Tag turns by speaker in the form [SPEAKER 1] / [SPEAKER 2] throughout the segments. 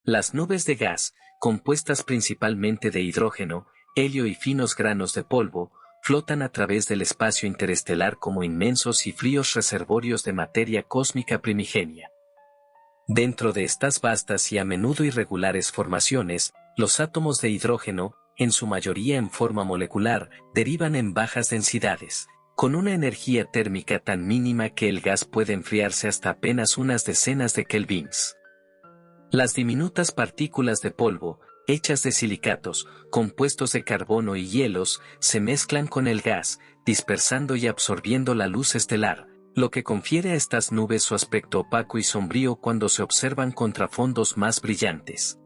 [SPEAKER 1] Las nubes de gas, compuestas principalmente de hidrógeno, helio y finos granos de polvo, flotan a través del espacio interestelar como inmensos y fríos reservorios de materia cósmica primigenia. Dentro de estas vastas y a menudo irregulares formaciones, los átomos de hidrógeno, en su mayoría en forma molecular, derivan en bajas densidades, con una energía térmica tan mínima que el gas puede enfriarse hasta apenas unas decenas de kelvins. Las diminutas partículas de polvo, hechas de silicatos, compuestos de carbono y hielos, se mezclan con el gas, dispersando y absorbiendo la luz estelar, lo que confiere a estas nubes su aspecto opaco y sombrío cuando se observan contra fondos más brillantes.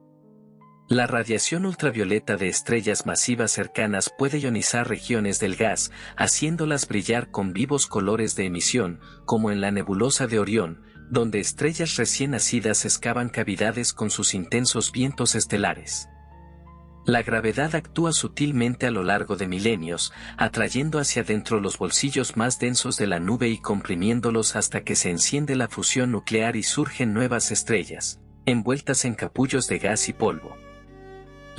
[SPEAKER 1] La radiación ultravioleta de estrellas masivas cercanas puede ionizar regiones del gas, haciéndolas brillar con vivos colores de emisión, como en la nebulosa de Orión, donde estrellas recién nacidas excavan cavidades con sus intensos vientos estelares. La gravedad actúa sutilmente a lo largo de milenios, atrayendo hacia adentro los bolsillos más densos de la nube y comprimiéndolos hasta que se enciende la fusión nuclear y surgen nuevas estrellas, envueltas en capullos de gas y polvo.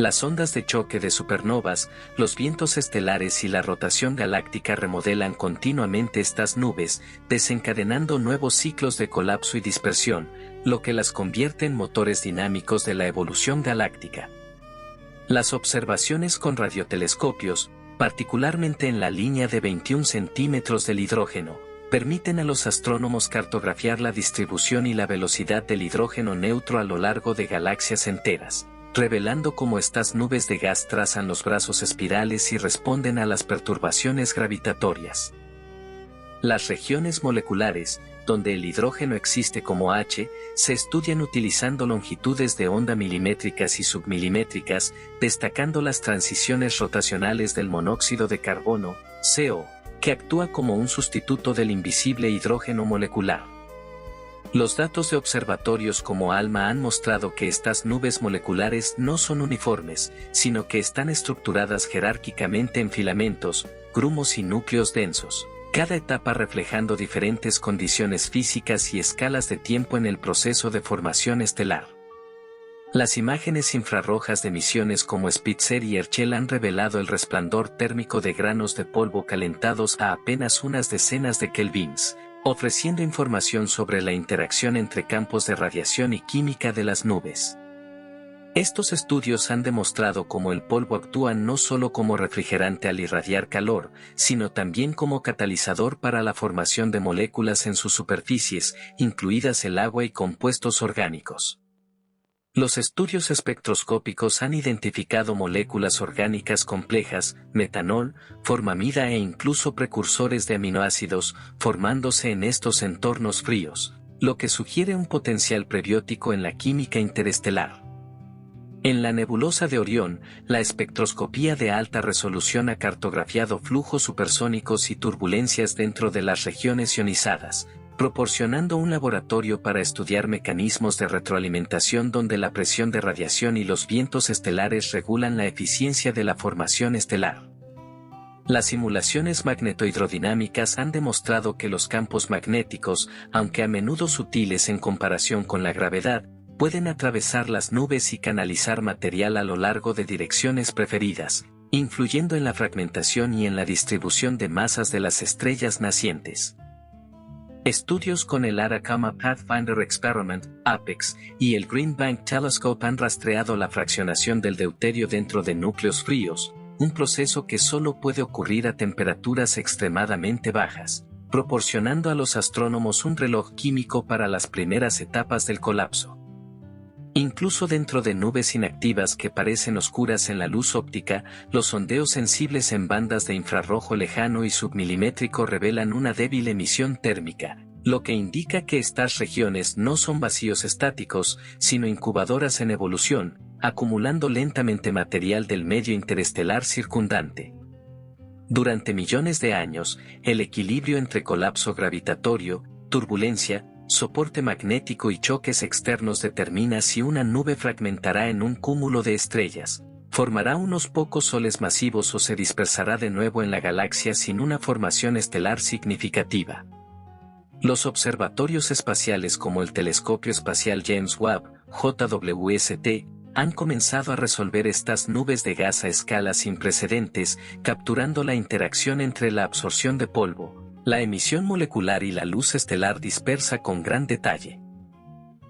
[SPEAKER 1] Las ondas de choque de supernovas, los vientos estelares y la rotación galáctica remodelan continuamente estas nubes, desencadenando nuevos ciclos de colapso y dispersión, lo que las convierte en motores dinámicos de la evolución galáctica. Las observaciones con radiotelescopios, particularmente en la línea de 21 centímetros del hidrógeno, permiten a los astrónomos cartografiar la distribución y la velocidad del hidrógeno neutro a lo largo de galaxias enteras, revelando cómo estas nubes de gas trazan los brazos espirales y responden a las perturbaciones gravitatorias. Las regiones moleculares, donde el hidrógeno existe como H, se estudian utilizando longitudes de onda milimétricas y submilimétricas, destacando las transiciones rotacionales del monóxido de carbono, CO, que actúa como un sustituto del invisible hidrógeno molecular. Los datos de observatorios como ALMA han mostrado que estas nubes moleculares no son uniformes, sino que están estructuradas jerárquicamente en filamentos, grumos y núcleos densos, cada etapa reflejando diferentes condiciones físicas y escalas de tiempo en el proceso de formación estelar. Las imágenes infrarrojas de misiones como Spitzer y Herschel han revelado el resplandor térmico de granos de polvo calentados a apenas unas decenas de kelvins, ofreciendo información sobre la interacción entre campos de radiación y química de las nubes. Estos estudios han demostrado cómo el polvo actúa no solo como refrigerante al irradiar calor, sino también como catalizador para la formación de moléculas en sus superficies, incluidas el agua y compuestos orgánicos. Los estudios espectroscópicos han identificado moléculas orgánicas complejas, metanol, formamida e incluso precursores de aminoácidos, formándose en estos entornos fríos, lo que sugiere un potencial prebiótico en la química interestelar. En la nebulosa de Orión, la espectroscopía de alta resolución ha cartografiado flujos supersónicos y turbulencias dentro de las regiones ionizadas, proporcionando un laboratorio para estudiar mecanismos de retroalimentación donde la presión de radiación y los vientos estelares regulan la eficiencia de la formación estelar. Las simulaciones magnetohidrodinámicas han demostrado que los campos magnéticos, aunque a menudo sutiles en comparación con la gravedad, pueden atravesar las nubes y canalizar material a lo largo de direcciones preferidas, influyendo en la fragmentación y en la distribución de masas de las estrellas nacientes. Estudios con el Atacama Pathfinder Experiment, APEX, y el Green Bank Telescope han rastreado la fraccionación del deuterio dentro de núcleos fríos, un proceso que solo puede ocurrir a temperaturas extremadamente bajas, proporcionando a los astrónomos un reloj químico para las primeras etapas del colapso. Incluso dentro de nubes inactivas que parecen oscuras en la luz óptica, los sondeos sensibles en bandas de infrarrojo lejano y submilimétrico revelan una débil emisión térmica, lo que indica que estas regiones no son vacíos estáticos, sino incubadoras en evolución, acumulando lentamente material del medio interestelar circundante. Durante millones de años, el equilibrio entre colapso gravitatorio, turbulencia, soporte magnético y choques externos determina si una nube fragmentará en un cúmulo de estrellas, formará unos pocos soles masivos o se dispersará de nuevo en la galaxia sin una formación estelar significativa. Los observatorios espaciales como el Telescopio Espacial James Webb, JWST, han comenzado a resolver estas nubes de gas a escalas sin precedentes, capturando la interacción entre la absorción de polvo, la emisión molecular y la luz estelar dispersa con gran detalle.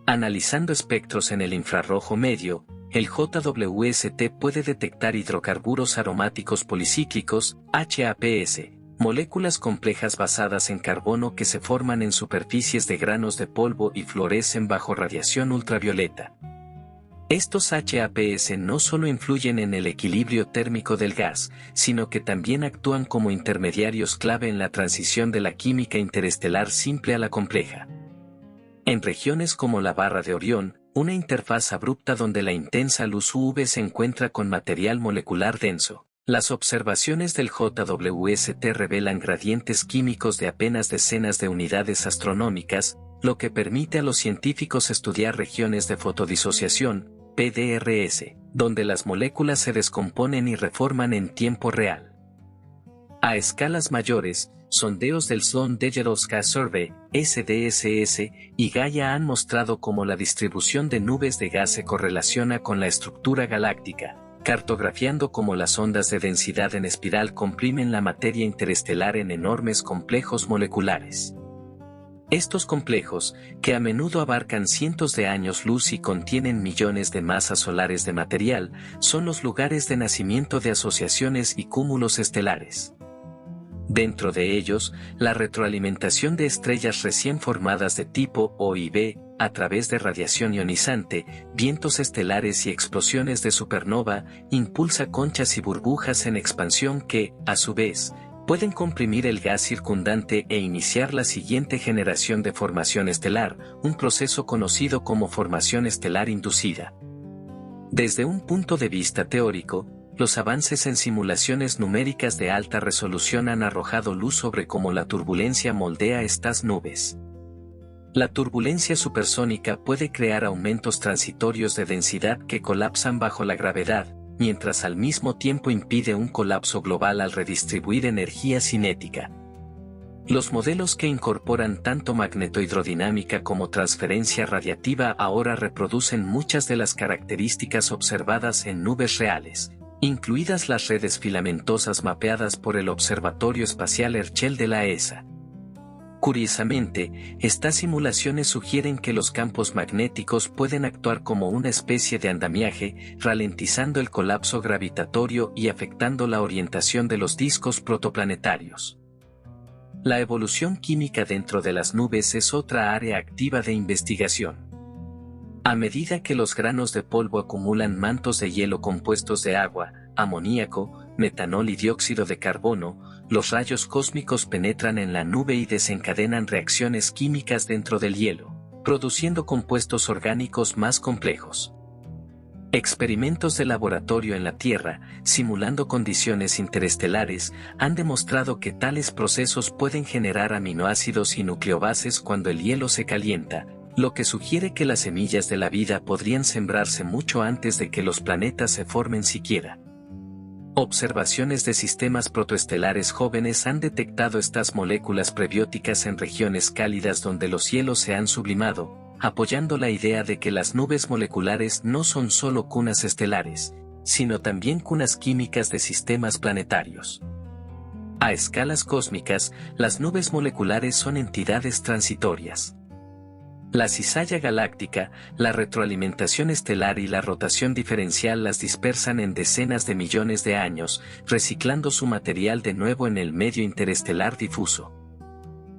[SPEAKER 1] Analizando espectros en el infrarrojo medio, el JWST puede detectar hidrocarburos aromáticos policíclicos, HAPS, moléculas complejas basadas en carbono que se forman en superficies de granos de polvo y florecen bajo radiación ultravioleta. Estos HAPS no solo influyen en el equilibrio térmico del gas, sino que también actúan como intermediarios clave en la transición de la química interestelar simple a la compleja. En regiones como la barra de Orión, una interfaz abrupta donde la intensa luz UV se encuentra con material molecular denso, las observaciones del JWST revelan gradientes químicos de apenas decenas de unidades astronómicas, lo que permite a los científicos estudiar regiones de fotodisociación, PDRS, donde las moléculas se descomponen y reforman en tiempo real. A escalas mayores, sondeos del Sloan Digital Gas Survey, SDSS, y Gaia han mostrado cómo la distribución de nubes de gas se correlaciona con la estructura galáctica, cartografiando cómo las ondas de densidad en espiral comprimen la materia interestelar en enormes complejos moleculares. Estos complejos, que a menudo abarcan cientos de años luz y contienen millones de masas solares de material, son los lugares de nacimiento de asociaciones y cúmulos estelares. Dentro de ellos, la retroalimentación de estrellas recién formadas de tipo O y B, a través de radiación ionizante, vientos estelares y explosiones de supernova, impulsa conchas y burbujas en expansión que, a su vez, pueden comprimir el gas circundante e iniciar la siguiente generación de formación estelar, un proceso conocido como formación estelar inducida. Desde un punto de vista teórico, los avances en simulaciones numéricas de alta resolución han arrojado luz sobre cómo la turbulencia moldea estas nubes. La turbulencia supersónica puede crear aumentos transitorios de densidad que colapsan bajo la gravedad, mientras al mismo tiempo impide un colapso global al redistribuir energía cinética. Los modelos que incorporan tanto magnetohidrodinámica como transferencia radiativa ahora reproducen muchas de las características observadas en nubes reales, incluidas las redes filamentosas mapeadas por el Observatorio Espacial Herschel de la ESA. Curiosamente, estas simulaciones sugieren que los campos magnéticos pueden actuar como una especie de andamiaje, ralentizando el colapso gravitatorio y afectando la orientación de los discos protoplanetarios. La evolución química dentro de las nubes es otra área activa de investigación. A medida que los granos de polvo acumulan mantos de hielo compuestos de agua, amoníaco, metanol y dióxido de carbono, los rayos cósmicos penetran en la nube y desencadenan reacciones químicas dentro del hielo, produciendo compuestos orgánicos más complejos. Experimentos de laboratorio en la Tierra, simulando condiciones interestelares, han demostrado que tales procesos pueden generar aminoácidos y nucleobases cuando el hielo se calienta, lo que sugiere que las semillas de la vida podrían sembrarse mucho antes de que los planetas se formen siquiera. Observaciones de sistemas protoestelares jóvenes han detectado estas moléculas prebióticas en regiones cálidas donde los hielos se han sublimado, apoyando la idea de que las nubes moleculares no son solo cunas estelares, sino también cunas químicas de sistemas planetarios. A escalas cósmicas, las nubes moleculares son entidades transitorias. La cizalla galáctica, la retroalimentación estelar y la rotación diferencial las dispersan en decenas de millones de años, reciclando su material de nuevo en el medio interestelar difuso.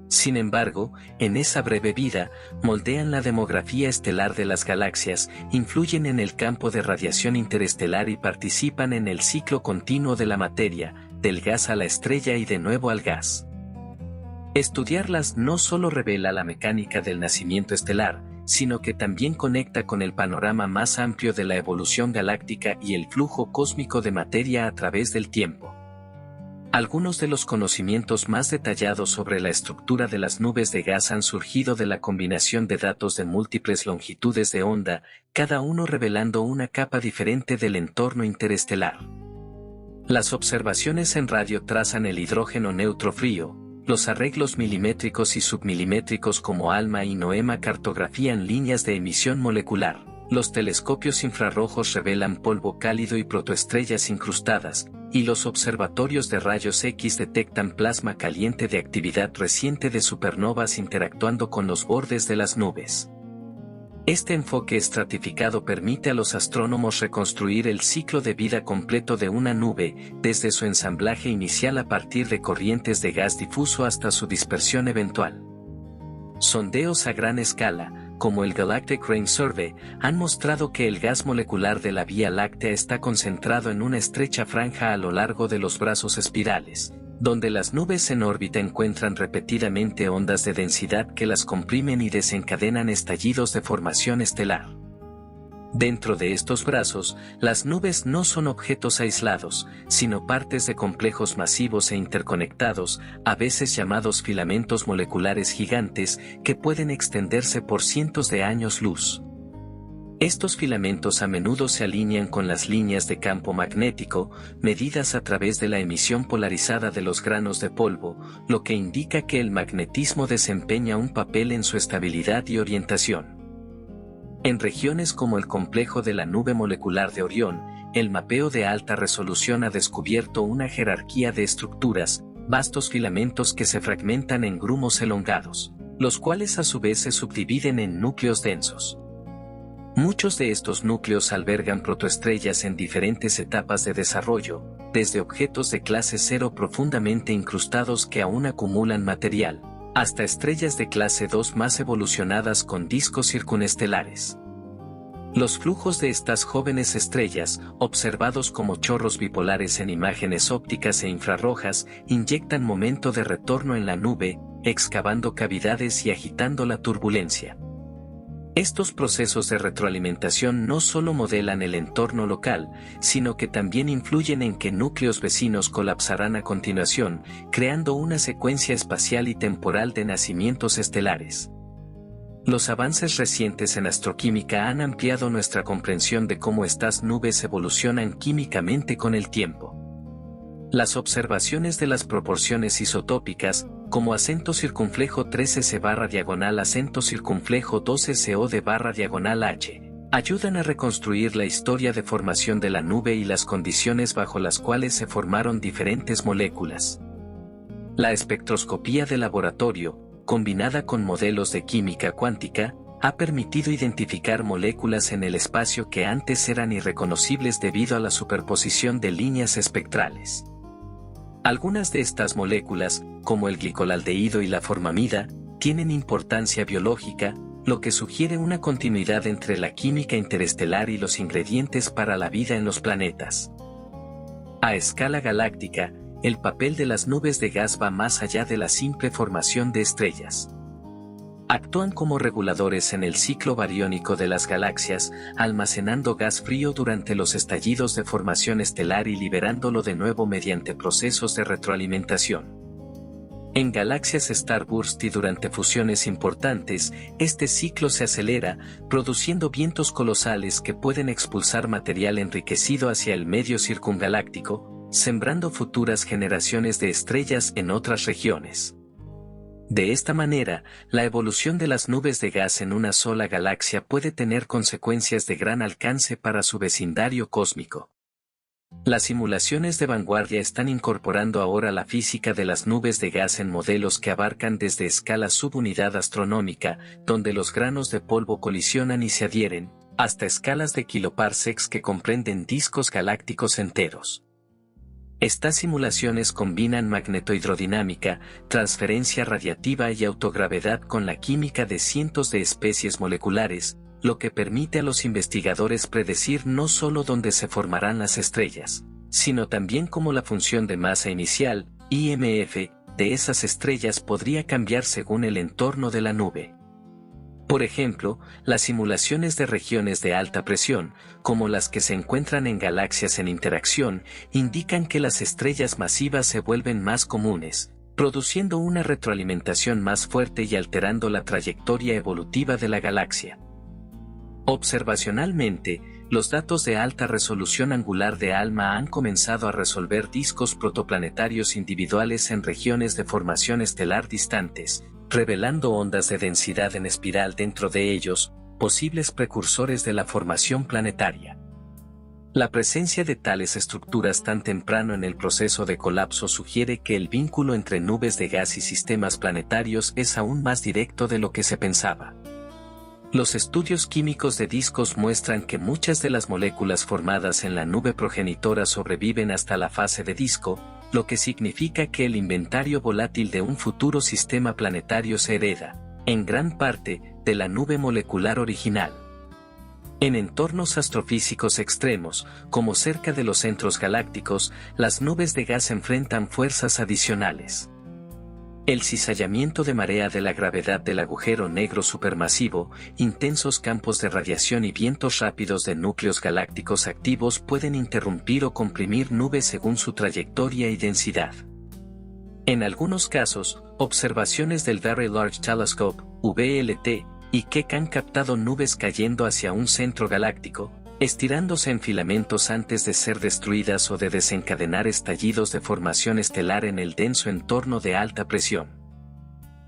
[SPEAKER 1] Sin embargo, en esa breve vida, moldean la demografía estelar de las galaxias, influyen en el campo de radiación interestelar y participan en el ciclo continuo de la materia, del gas a la estrella y de nuevo al gas. Estudiarlas no solo revela la mecánica del nacimiento estelar, sino que también conecta con el panorama más amplio de la evolución galáctica y el flujo cósmico de materia a través del tiempo. Algunos de los conocimientos más detallados sobre la estructura de las nubes de gas han surgido de la combinación de datos de múltiples longitudes de onda, cada uno revelando una capa diferente del entorno interestelar. Las observaciones en radio trazan el hidrógeno neutro frío. Los arreglos milimétricos y submilimétricos como ALMA y NOEMA cartografían líneas de emisión molecular, Los telescopios infrarrojos revelan polvo cálido y protoestrellas incrustadas, y los observatorios de rayos X detectan plasma caliente de actividad reciente de supernovas interactuando con los bordes de las nubes. Este enfoque estratificado permite a los astrónomos reconstruir el ciclo de vida completo de una nube, desde su ensamblaje inicial a partir de corrientes de gas difuso hasta su dispersión eventual. Sondeos a gran escala, como el Galactic Rain Survey, han mostrado que el gas molecular de la Vía Láctea está concentrado en una estrecha franja a lo largo de los brazos espirales, donde las nubes en órbita encuentran repetidamente ondas de densidad que las comprimen y desencadenan estallidos de formación estelar. Dentro de estos brazos, las nubes no son objetos aislados, sino partes de complejos masivos e interconectados, a veces llamados filamentos moleculares gigantes, que pueden extenderse por cientos de años luz. Estos filamentos a menudo se alinean con las líneas de campo magnético, medidas a través de la emisión polarizada de los granos de polvo, lo que indica que el magnetismo desempeña un papel en su estabilidad y orientación. En regiones como el complejo de la nube molecular de Orión, el mapeo de alta resolución ha descubierto una jerarquía de estructuras, vastos filamentos que se fragmentan en grumos elongados, los cuales a su vez se subdividen en núcleos densos. Muchos de estos núcleos albergan protoestrellas en diferentes etapas de desarrollo, desde objetos de clase 0 profundamente incrustados que aún acumulan material, hasta estrellas de clase 2 más evolucionadas con discos circunestelares. Los flujos de estas jóvenes estrellas, observados como chorros bipolares en imágenes ópticas e infrarrojas, inyectan momento de retorno en la nube, excavando cavidades y agitando la turbulencia. Estos procesos de retroalimentación no solo modelan el entorno local, sino que también influyen en qué núcleos vecinos colapsarán a continuación, creando una secuencia espacial y temporal de nacimientos estelares. Los avances recientes en astroquímica han ampliado nuestra comprensión de cómo estas nubes evolucionan químicamente con el tiempo. Las observaciones de las proporciones isotópicas, como acento circunflejo 3s/diagonal acento circunflejo 2sod/diagonal h, ayudan a reconstruir la historia de formación de la nube y las condiciones bajo las cuales se formaron diferentes moléculas. La espectroscopía de laboratorio, combinada con modelos de química cuántica, ha permitido identificar moléculas en el espacio que antes eran irreconocibles debido a la superposición de líneas espectrales. Algunas de estas moléculas, como el glicolaldehído y la formamida, tienen importancia biológica, lo que sugiere una continuidad entre la química interestelar y los ingredientes para la vida en los planetas. A escala galáctica, el papel de las nubes de gas va más allá de la simple formación de estrellas. Actúan como reguladores en el ciclo bariónico de las galaxias, almacenando gas frío durante los estallidos de formación estelar y liberándolo de nuevo mediante procesos de retroalimentación. En galaxias starburst y durante fusiones importantes, este ciclo se acelera, produciendo vientos colosales que pueden expulsar material enriquecido hacia el medio circungaláctico, sembrando futuras generaciones de estrellas en otras regiones. De esta manera, la evolución de las nubes de gas en una sola galaxia puede tener consecuencias de gran alcance para su vecindario cósmico. Las simulaciones de vanguardia están incorporando ahora la física de las nubes de gas en modelos que abarcan desde escala subunidad astronómica, donde los granos de polvo colisionan y se adhieren, hasta escalas de kiloparsecs que comprenden discos galácticos enteros. Estas simulaciones combinan magnetohidrodinámica, transferencia radiativa y autogravedad con la química de cientos de especies moleculares, lo que permite a los investigadores predecir no solo dónde se formarán las estrellas, sino también cómo la función de masa inicial, IMF, de esas estrellas podría cambiar según el entorno de la nube. Por ejemplo, las simulaciones de regiones de alta presión, como las que se encuentran en galaxias en interacción, indican que las estrellas masivas se vuelven más comunes, produciendo una retroalimentación más fuerte y alterando la trayectoria evolutiva de la galaxia. Observacionalmente, los datos de alta resolución angular de ALMA han comenzado a resolver discos protoplanetarios individuales en regiones de formación estelar distantes, revelando ondas de densidad en espiral dentro de ellos, posibles precursores de la formación planetaria. La presencia de tales estructuras tan temprano en el proceso de colapso sugiere que el vínculo entre nubes de gas y sistemas planetarios es aún más directo de lo que se pensaba. Los estudios químicos de discos muestran que muchas de las moléculas formadas en la nube progenitora sobreviven hasta la fase de disco, lo que significa que el inventario volátil de un futuro sistema planetario se hereda, en gran parte, de la nube molecular original. En entornos astrofísicos extremos, como cerca de los centros galácticos, las nubes de gas enfrentan fuerzas adicionales. El cizallamiento de marea de la gravedad del agujero negro supermasivo, intensos campos de radiación y vientos rápidos de núcleos galácticos activos pueden interrumpir o comprimir nubes según su trayectoria y densidad. En algunos casos, observaciones del Very Large Telescope, VLT, y Keck han captado nubes cayendo hacia un centro galáctico, estirándose en filamentos antes de ser destruidas o de desencadenar estallidos de formación estelar en el denso entorno de alta presión.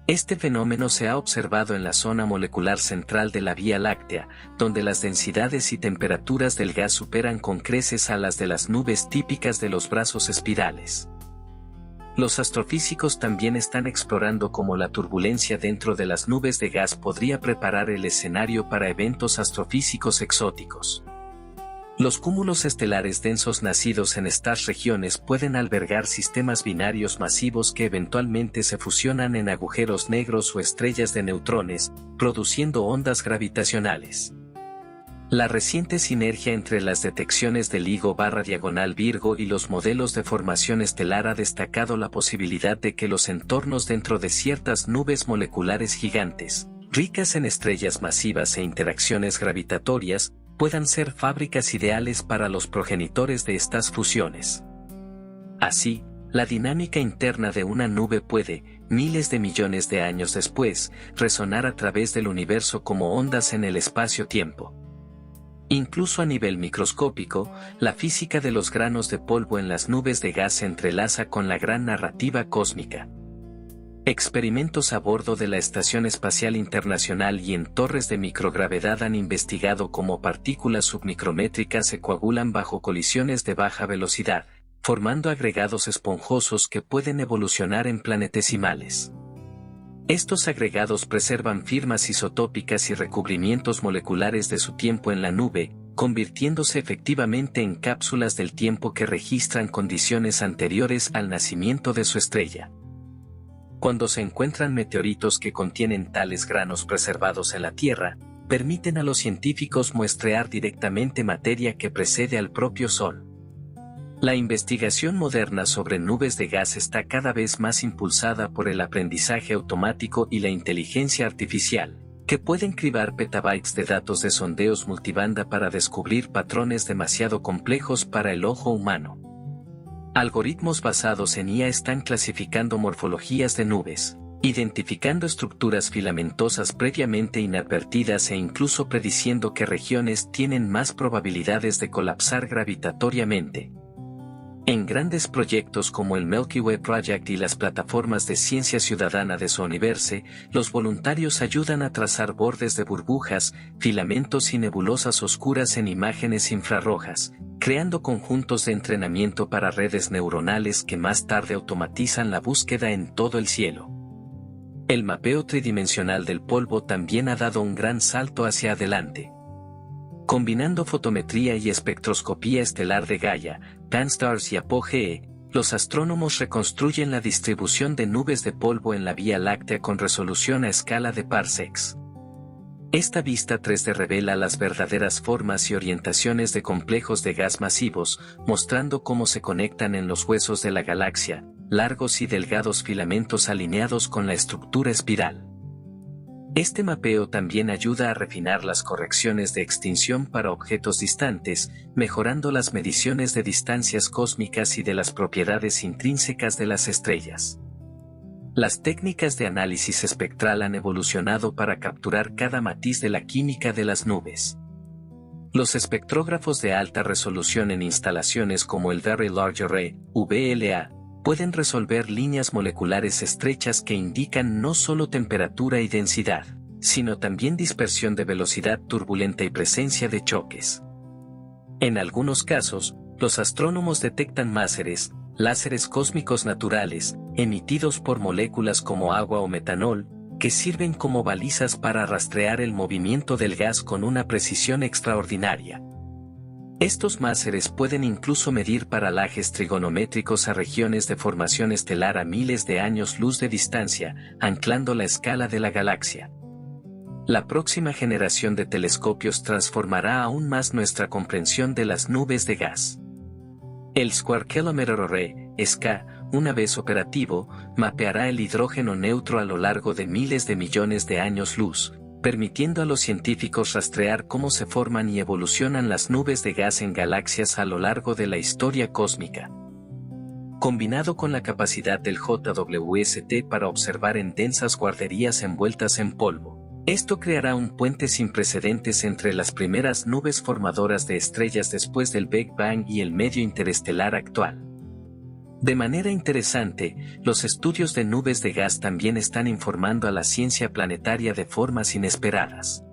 [SPEAKER 1] Este fenómeno se ha observado en la zona molecular central de la Vía Láctea, donde las densidades y temperaturas del gas superan con creces a las de las nubes típicas de los brazos espirales. Los astrofísicos también están explorando cómo la turbulencia dentro de las nubes de gas podría preparar el escenario para eventos astrofísicos exóticos. Los cúmulos estelares densos nacidos en estas regiones pueden albergar sistemas binarios masivos que eventualmente se fusionan en agujeros negros o estrellas de neutrones, produciendo ondas gravitacionales. La reciente sinergia entre las detecciones del LIGO/Virgo y los modelos de formación estelar ha destacado la posibilidad de que los entornos dentro de ciertas nubes moleculares gigantes, ricas en estrellas masivas e interacciones gravitatorias, puedan ser fábricas ideales para los progenitores de estas fusiones. Así, la dinámica interna de una nube puede, miles de millones de años después, resonar a través del universo como ondas en el espacio-tiempo. Incluso a nivel microscópico, la física de los granos de polvo en las nubes de gas se entrelaza con la gran narrativa cósmica. Experimentos a bordo de la Estación Espacial Internacional y en torres de microgravedad han investigado cómo partículas submicrométricas se coagulan bajo colisiones de baja velocidad, formando agregados esponjosos que pueden evolucionar en planetesimales. Estos agregados preservan firmas isotópicas y recubrimientos moleculares de su tiempo en la nube, convirtiéndose efectivamente en cápsulas del tiempo que registran condiciones anteriores al nacimiento de su estrella. Cuando se encuentran meteoritos que contienen tales granos preservados en la Tierra, permiten a los científicos muestrear directamente materia que precede al propio Sol. La investigación moderna sobre nubes de gas está cada vez más impulsada por el aprendizaje automático y la inteligencia artificial, que pueden cribar petabytes de datos de sondeos multibanda para descubrir patrones demasiado complejos para el ojo humano. Algoritmos basados en IA están clasificando morfologías de nubes, identificando estructuras filamentosas previamente inadvertidas e incluso prediciendo qué regiones tienen más probabilidades de colapsar gravitatoriamente. En grandes proyectos como el Milky Way Project y las plataformas de ciencia ciudadana de Zooniverse, los voluntarios ayudan a trazar bordes de burbujas, filamentos y nebulosas oscuras en imágenes infrarrojas, creando conjuntos de entrenamiento para redes neuronales que más tarde automatizan la búsqueda en todo el cielo. El mapeo tridimensional del polvo también ha dado un gran salto hacia adelante. Combinando fotometría y espectroscopía estelar de Gaia, Pan-STARRS y Apogee, los astrónomos reconstruyen la distribución de nubes de polvo en la Vía Láctea con resolución a escala de parsecs. Esta vista 3D revela las verdaderas formas y orientaciones de complejos de gas masivos, mostrando cómo se conectan en los huesos de la galaxia, largos y delgados filamentos alineados con la estructura espiral. Este mapeo también ayuda a refinar las correcciones de extinción para objetos distantes, mejorando las mediciones de distancias cósmicas y de las propiedades intrínsecas de las estrellas. Las técnicas de análisis espectral han evolucionado para capturar cada matiz de la química de las nubes. Los espectrógrafos de alta resolución en instalaciones como el Very Large Array, VLA, pueden resolver líneas moleculares estrechas que indican no solo temperatura y densidad, sino también dispersión de velocidad turbulenta y presencia de choques. En algunos casos, los astrónomos detectan máseres, láseres cósmicos naturales, emitidos por moléculas como agua o metanol, que sirven como balizas para rastrear el movimiento del gas con una precisión extraordinaria. Estos máseres pueden incluso medir paralajes trigonométricos a regiones de formación estelar a miles de años luz de distancia, anclando la escala de la galaxia. La próxima generación de telescopios transformará aún más nuestra comprensión de las nubes de gas. El Square Kilometer Array, SK, una vez operativo, mapeará el hidrógeno neutro a lo largo de miles de millones de años luz, permitiendo a los científicos rastrear cómo se forman y evolucionan las nubes de gas en galaxias a lo largo de la historia cósmica. Combinado con la capacidad del JWST para observar en densas guarderías envueltas en polvo, esto creará un puente sin precedentes entre las primeras nubes formadoras de estrellas después del Big Bang y el medio interestelar actual. De manera interesante, los estudios de nubes de gas también están informando a la ciencia planetaria de formas inesperadas.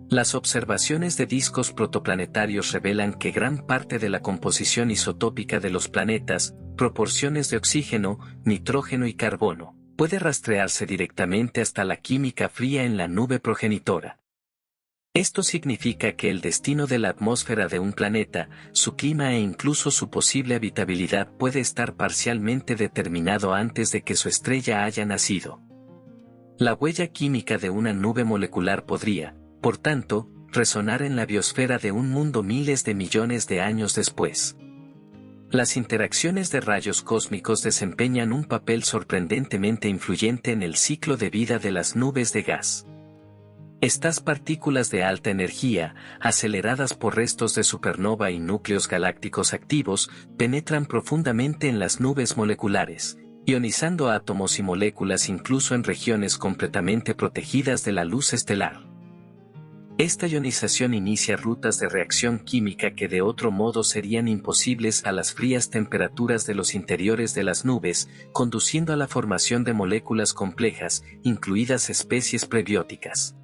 [SPEAKER 1] Las observaciones de discos protoplanetarios revelan que gran parte de la composición isotópica de los planetas, proporciones de oxígeno, nitrógeno y carbono, puede rastrearse directamente hasta la química fría en la nube progenitora. Esto significa que el destino de la atmósfera de un planeta, su clima e incluso su posible habitabilidad puede estar parcialmente determinado antes de que su estrella haya nacido. La huella química de una nube molecular podría, por tanto, resonar en la biosfera de un mundo miles de millones de años después. Las interacciones de rayos cósmicos desempeñan un papel sorprendentemente influyente en el ciclo de vida de las nubes de gas. Estas partículas de alta energía, aceleradas por restos de supernova y núcleos galácticos activos, penetran profundamente en las nubes moleculares, ionizando átomos y moléculas incluso en regiones completamente protegidas de la luz estelar. Esta ionización inicia rutas de reacción química que de otro modo serían imposibles a las frías temperaturas de los interiores de las nubes, conduciendo a la formación de moléculas complejas, incluidas especies prebióticas.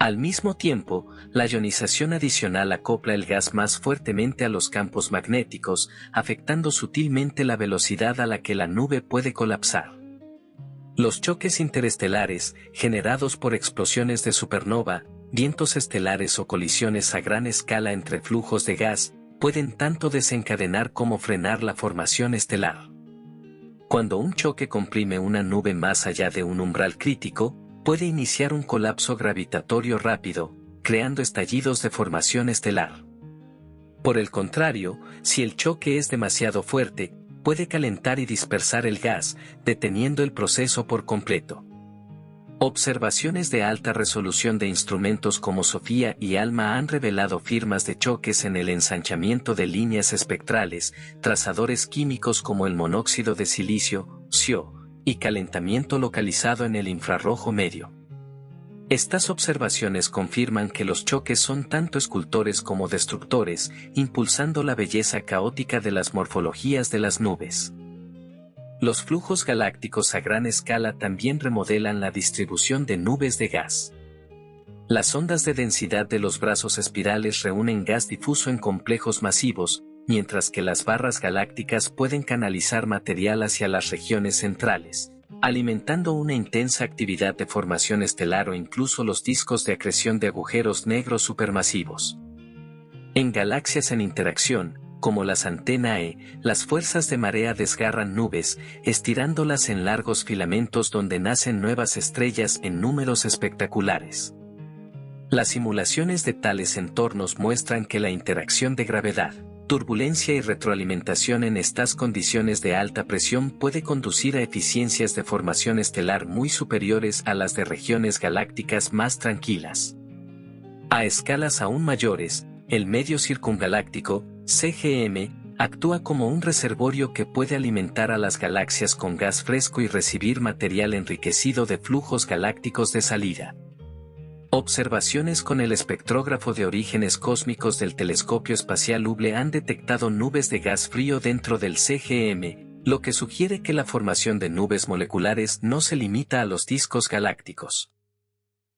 [SPEAKER 1] Al mismo tiempo, la ionización adicional acopla el gas más fuertemente a los campos magnéticos, afectando sutilmente la velocidad a la que la nube puede colapsar. Los choques interestelares, generados por explosiones de supernova, vientos estelares o colisiones a gran escala entre flujos de gas, pueden tanto desencadenar como frenar la formación estelar. Cuando un choque comprime una nube más allá de un umbral crítico, puede iniciar un colapso gravitatorio rápido, creando estallidos de formación estelar. Por el contrario, si el choque es demasiado fuerte, puede calentar y dispersar el gas, deteniendo el proceso por completo. Observaciones de alta resolución de instrumentos como SOFIA y ALMA han revelado firmas de choques en el ensanchamiento de líneas espectrales, trazadores químicos como el monóxido de silicio, SiO, y calentamiento localizado en el infrarrojo medio. Estas observaciones confirman que los choques son tanto escultores como destructores, impulsando la belleza caótica de las morfologías de las nubes. Los flujos galácticos a gran escala también remodelan la distribución de nubes de gas. Las ondas de densidad de los brazos espirales reúnen gas difuso en complejos masivos, mientras que las barras galácticas pueden canalizar material hacia las regiones centrales, alimentando una intensa actividad de formación estelar o incluso los discos de acreción de agujeros negros supermasivos. En galaxias en interacción, como las Antenae, las fuerzas de marea desgarran nubes, estirándolas en largos filamentos donde nacen nuevas estrellas en números espectaculares. Las simulaciones de tales entornos muestran que la interacción de gravedad, turbulencia y retroalimentación en estas condiciones de alta presión puede conducir a eficiencias de formación estelar muy superiores a las de regiones galácticas más tranquilas. A escalas aún mayores, el medio circungaláctico, CGM, actúa como un reservorio que puede alimentar a las galaxias con gas fresco y recibir material enriquecido de flujos galácticos de salida. Observaciones con el espectrógrafo de orígenes cósmicos del telescopio espacial Hubble han detectado nubes de gas frío dentro del CGM, lo que sugiere que la formación de nubes moleculares no se limita a los discos galácticos.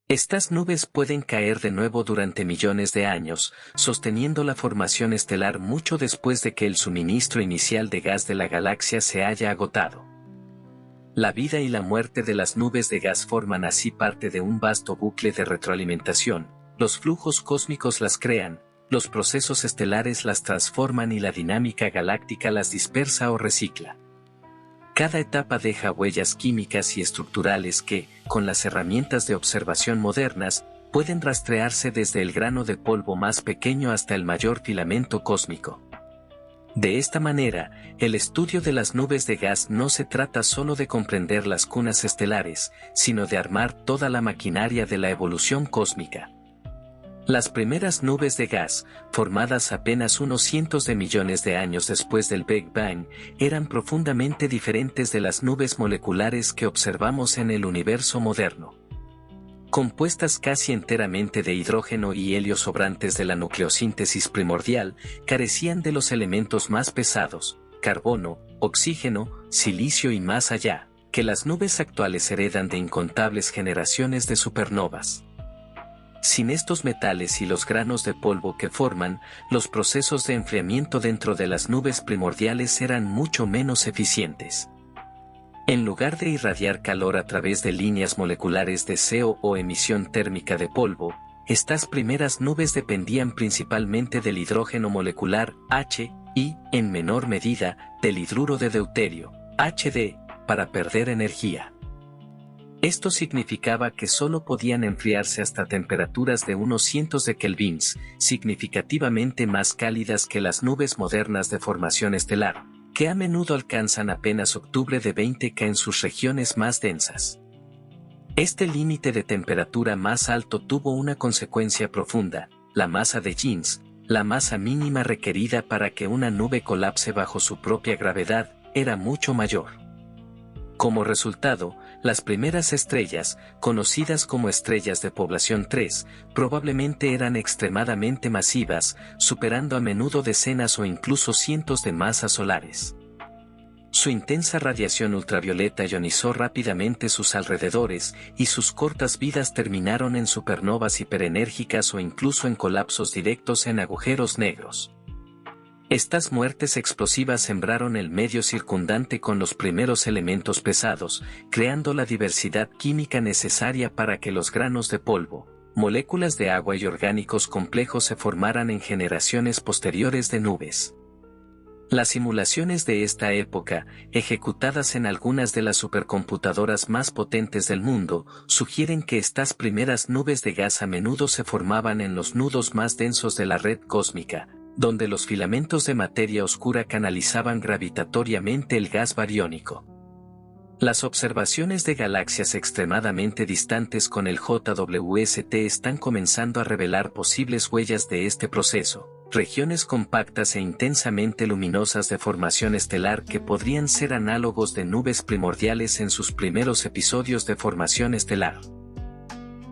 [SPEAKER 1] Estas nubes pueden caer de nuevo durante millones de años, sosteniendo la formación estelar mucho después de que el suministro inicial de gas de la galaxia se haya agotado. La vida y la muerte de las nubes de gas forman así parte de un vasto bucle de retroalimentación. Los flujos cósmicos las crean, los procesos estelares las transforman y la dinámica galáctica las dispersa o recicla. Cada etapa deja huellas químicas y estructurales que, con las herramientas de observación modernas, pueden rastrearse desde el grano de polvo más pequeño hasta el mayor filamento cósmico. De esta manera, el estudio de las nubes de gas no se trata solo de comprender las cunas estelares, sino de armar toda la maquinaria de la evolución cósmica. Las primeras nubes de gas, formadas apenas unos cientos de millones de años después del Big Bang, eran profundamente diferentes de las nubes moleculares que observamos en el universo moderno. Compuestas casi enteramente de hidrógeno y helio sobrantes de la nucleosíntesis primordial, carecían de los elementos más pesados, carbono, oxígeno, silicio y más allá, que las nubes actuales heredan de incontables generaciones de supernovas. Sin estos metales y los granos de polvo que forman, los procesos de enfriamiento dentro de las nubes primordiales eran mucho menos eficientes. En lugar de irradiar calor a través de líneas moleculares de CO o emisión térmica de polvo, estas primeras nubes dependían principalmente del hidrógeno molecular H y, en menor medida, del hidruro de deuterio, HD, para perder energía. Esto significaba que solo podían enfriarse hasta temperaturas de unos cientos de kelvins, significativamente más cálidas que las nubes modernas de formación estelar, que a menudo alcanzan apenas octubre de 20K en sus regiones más densas. Este límite de temperatura más alto tuvo una consecuencia profunda: la masa de Jeans, la masa mínima requerida para que una nube colapse bajo su propia gravedad, era mucho mayor. Como resultado, las primeras estrellas, conocidas como estrellas de población 3, probablemente eran extremadamente masivas, superando a menudo decenas o incluso cientos de masas solares. Su intensa radiación ultravioleta ionizó rápidamente sus alrededores, y sus cortas vidas terminaron en supernovas hiperenérgicas o incluso en colapsos directos en agujeros negros. Estas muertes explosivas sembraron el medio circundante con los primeros elementos pesados, creando la diversidad química necesaria para que los granos de polvo, moléculas de agua y orgánicos complejos se formaran en generaciones posteriores de nubes. Las simulaciones de esta época, ejecutadas en algunas de las supercomputadoras más potentes del mundo, sugieren que estas primeras nubes de gas a menudo se formaban en los nudos más densos de la red cósmica, donde los filamentos de materia oscura canalizaban gravitatoriamente el gas bariónico. Las observaciones de galaxias extremadamente distantes con el JWST están comenzando a revelar posibles huellas de este proceso, regiones compactas e intensamente luminosas de formación estelar que podrían ser análogos de nubes primordiales en sus primeros episodios de formación estelar.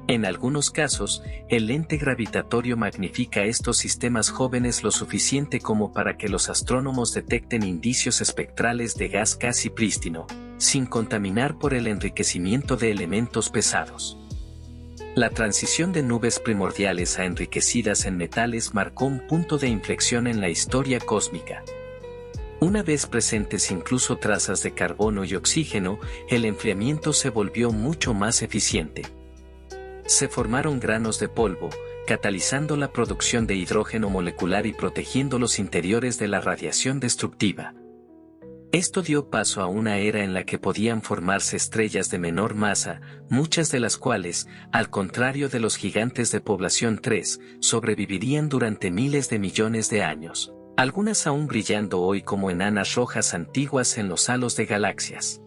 [SPEAKER 1] En algunos casos, el lente gravitatorio magnifica estos sistemas jóvenes lo suficiente como para que los astrónomos detecten indicios espectrales de gas casi prístino, sin contaminar por el enriquecimiento de elementos pesados. La transición de nubes primordiales a enriquecidas en metales marcó un punto de inflexión en la historia cósmica. Una vez presentes incluso trazas de carbono y oxígeno, el enfriamiento se volvió mucho más eficiente. Se formaron granos de polvo, catalizando la producción de hidrógeno molecular y protegiendo los interiores de la radiación destructiva. Esto dio paso a una era en la que podían formarse estrellas de menor masa, muchas de las cuales, al contrario de los gigantes de población 3, sobrevivirían durante miles de millones de años, algunas aún brillando hoy como enanas rojas antiguas en los halos de galaxias.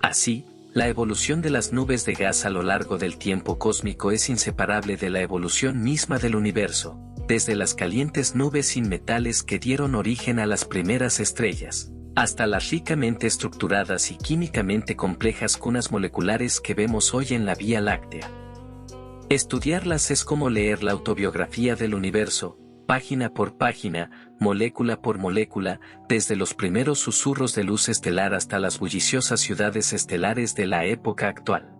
[SPEAKER 1] Así, la evolución de las nubes de gas a lo largo del tiempo cósmico es inseparable de la evolución misma del universo, desde las calientes nubes sin metales que dieron origen a las primeras estrellas, hasta las ricamente estructuradas y químicamente complejas cunas moleculares que vemos hoy en la Vía Láctea. Estudiarlas es como leer la autobiografía del universo, página por página, molécula por molécula, desde los primeros susurros de luz estelar hasta las bulliciosas ciudades estelares de la época actual.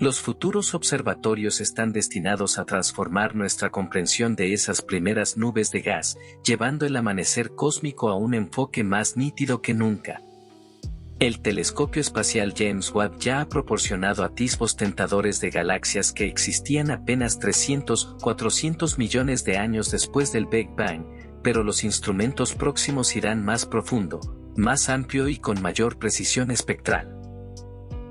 [SPEAKER 1] Los futuros observatorios están destinados a transformar nuestra comprensión de esas primeras nubes de gas, llevando el amanecer cósmico a un enfoque más nítido que nunca. El telescopio espacial James Webb ya ha proporcionado atisbos tentadores de galaxias que existían apenas 300-400 millones de años después del Big Bang, pero los instrumentos próximos irán más profundo, más amplio y con mayor precisión espectral.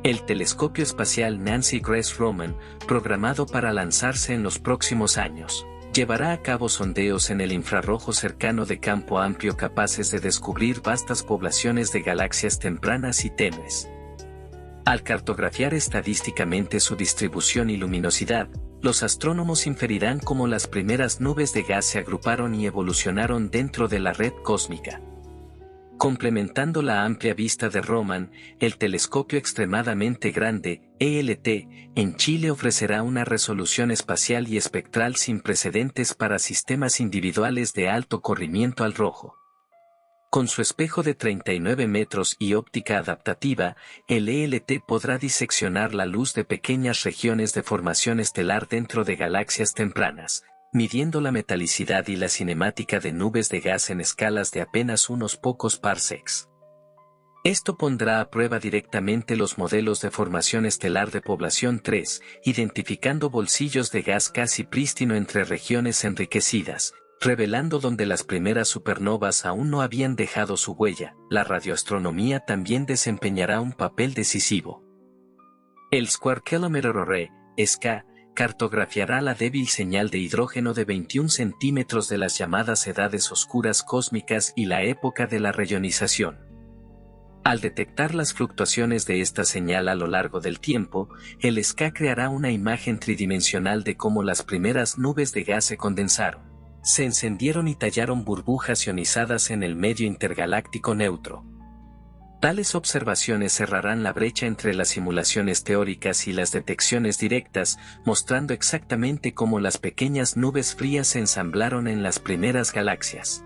[SPEAKER 1] El telescopio espacial Nancy Grace Roman, programado para lanzarse en los próximos años, llevará a cabo sondeos en el infrarrojo cercano de campo amplio capaces de descubrir vastas poblaciones de galaxias tempranas y tenues. Al cartografiar estadísticamente su distribución y luminosidad, los astrónomos inferirán cómo las primeras nubes de gas se agruparon y evolucionaron dentro de la red cósmica. Complementando la amplia vista de Roman, el telescopio extremadamente grande, ELT, en Chile ofrecerá una resolución espacial y espectral sin precedentes para sistemas individuales de alto corrimiento al rojo. Con su espejo de 39 metros y óptica adaptativa, el ELT podrá diseccionar la luz de pequeñas regiones de formación estelar dentro de galaxias tempranas, midiendo la metalicidad y la cinemática de nubes de gas en escalas de apenas unos pocos parsecs. Esto pondrá a prueba directamente los modelos de formación estelar de población 3, identificando bolsillos de gas casi prístino entre regiones enriquecidas, revelando donde las primeras supernovas aún no habían dejado su huella. La radioastronomía también desempeñará un papel decisivo. El Square Kilometre Array, SK, cartografiará la débil señal de hidrógeno de 21 centímetros de las llamadas edades oscuras cósmicas y la época de la reionización. Al detectar las fluctuaciones de esta señal a lo largo del tiempo, el SK creará una imagen tridimensional de cómo las primeras nubes de gas se condensaron, se encendieron y tallaron burbujas ionizadas en el medio intergaláctico neutro. Tales observaciones cerrarán la brecha entre las simulaciones teóricas y las detecciones directas, mostrando exactamente cómo las pequeñas nubes frías se ensamblaron en las primeras galaxias.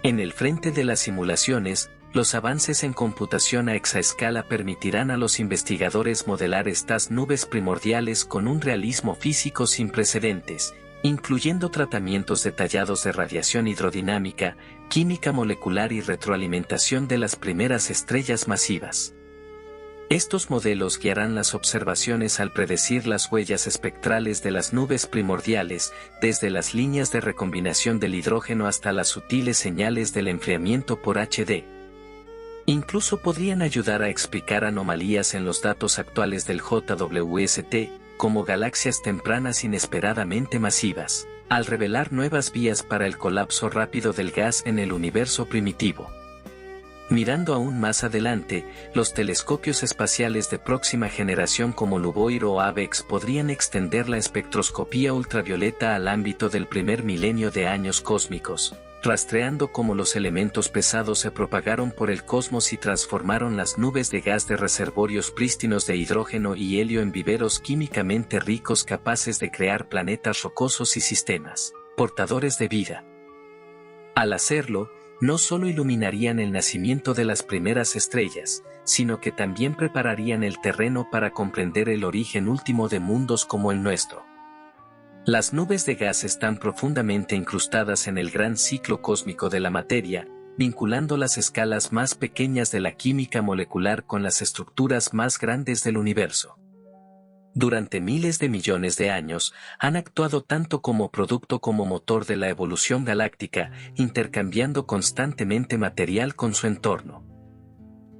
[SPEAKER 1] En el frente de las simulaciones, los avances en computación a exaescala permitirán a los investigadores modelar estas nubes primordiales con un realismo físico sin precedentes, incluyendo tratamientos detallados de radiación hidrodinámica, química molecular y retroalimentación de las primeras estrellas masivas. Estos modelos guiarán las observaciones al predecir las huellas espectrales de las nubes primordiales, desde las líneas de recombinación del hidrógeno hasta las sutiles señales del enfriamiento por HD. Incluso podrían ayudar a explicar anomalías en los datos actuales del JWST, como galaxias tempranas inesperadamente masivas, al revelar nuevas vías para el colapso rápido del gas en el universo primitivo. Mirando aún más adelante, los telescopios espaciales de próxima generación como LUVOIR o AVEX podrían extender la espectroscopía ultravioleta al ámbito del primer milenio de años cósmicos, rastreando cómo los elementos pesados se propagaron por el cosmos y transformaron las nubes de gas de reservorios prístinos de hidrógeno y helio en viveros químicamente ricos capaces de crear planetas rocosos y sistemas portadores de vida. Al hacerlo, no solo iluminarían el nacimiento de las primeras estrellas, sino que también prepararían el terreno para comprender el origen último de mundos como el nuestro. Las nubes de gas están profundamente incrustadas en el gran ciclo cósmico de la materia, vinculando las escalas más pequeñas de la química molecular con las estructuras más grandes del universo. Durante miles de millones de años, han actuado tanto como producto como motor de la evolución galáctica, intercambiando constantemente material con su entorno.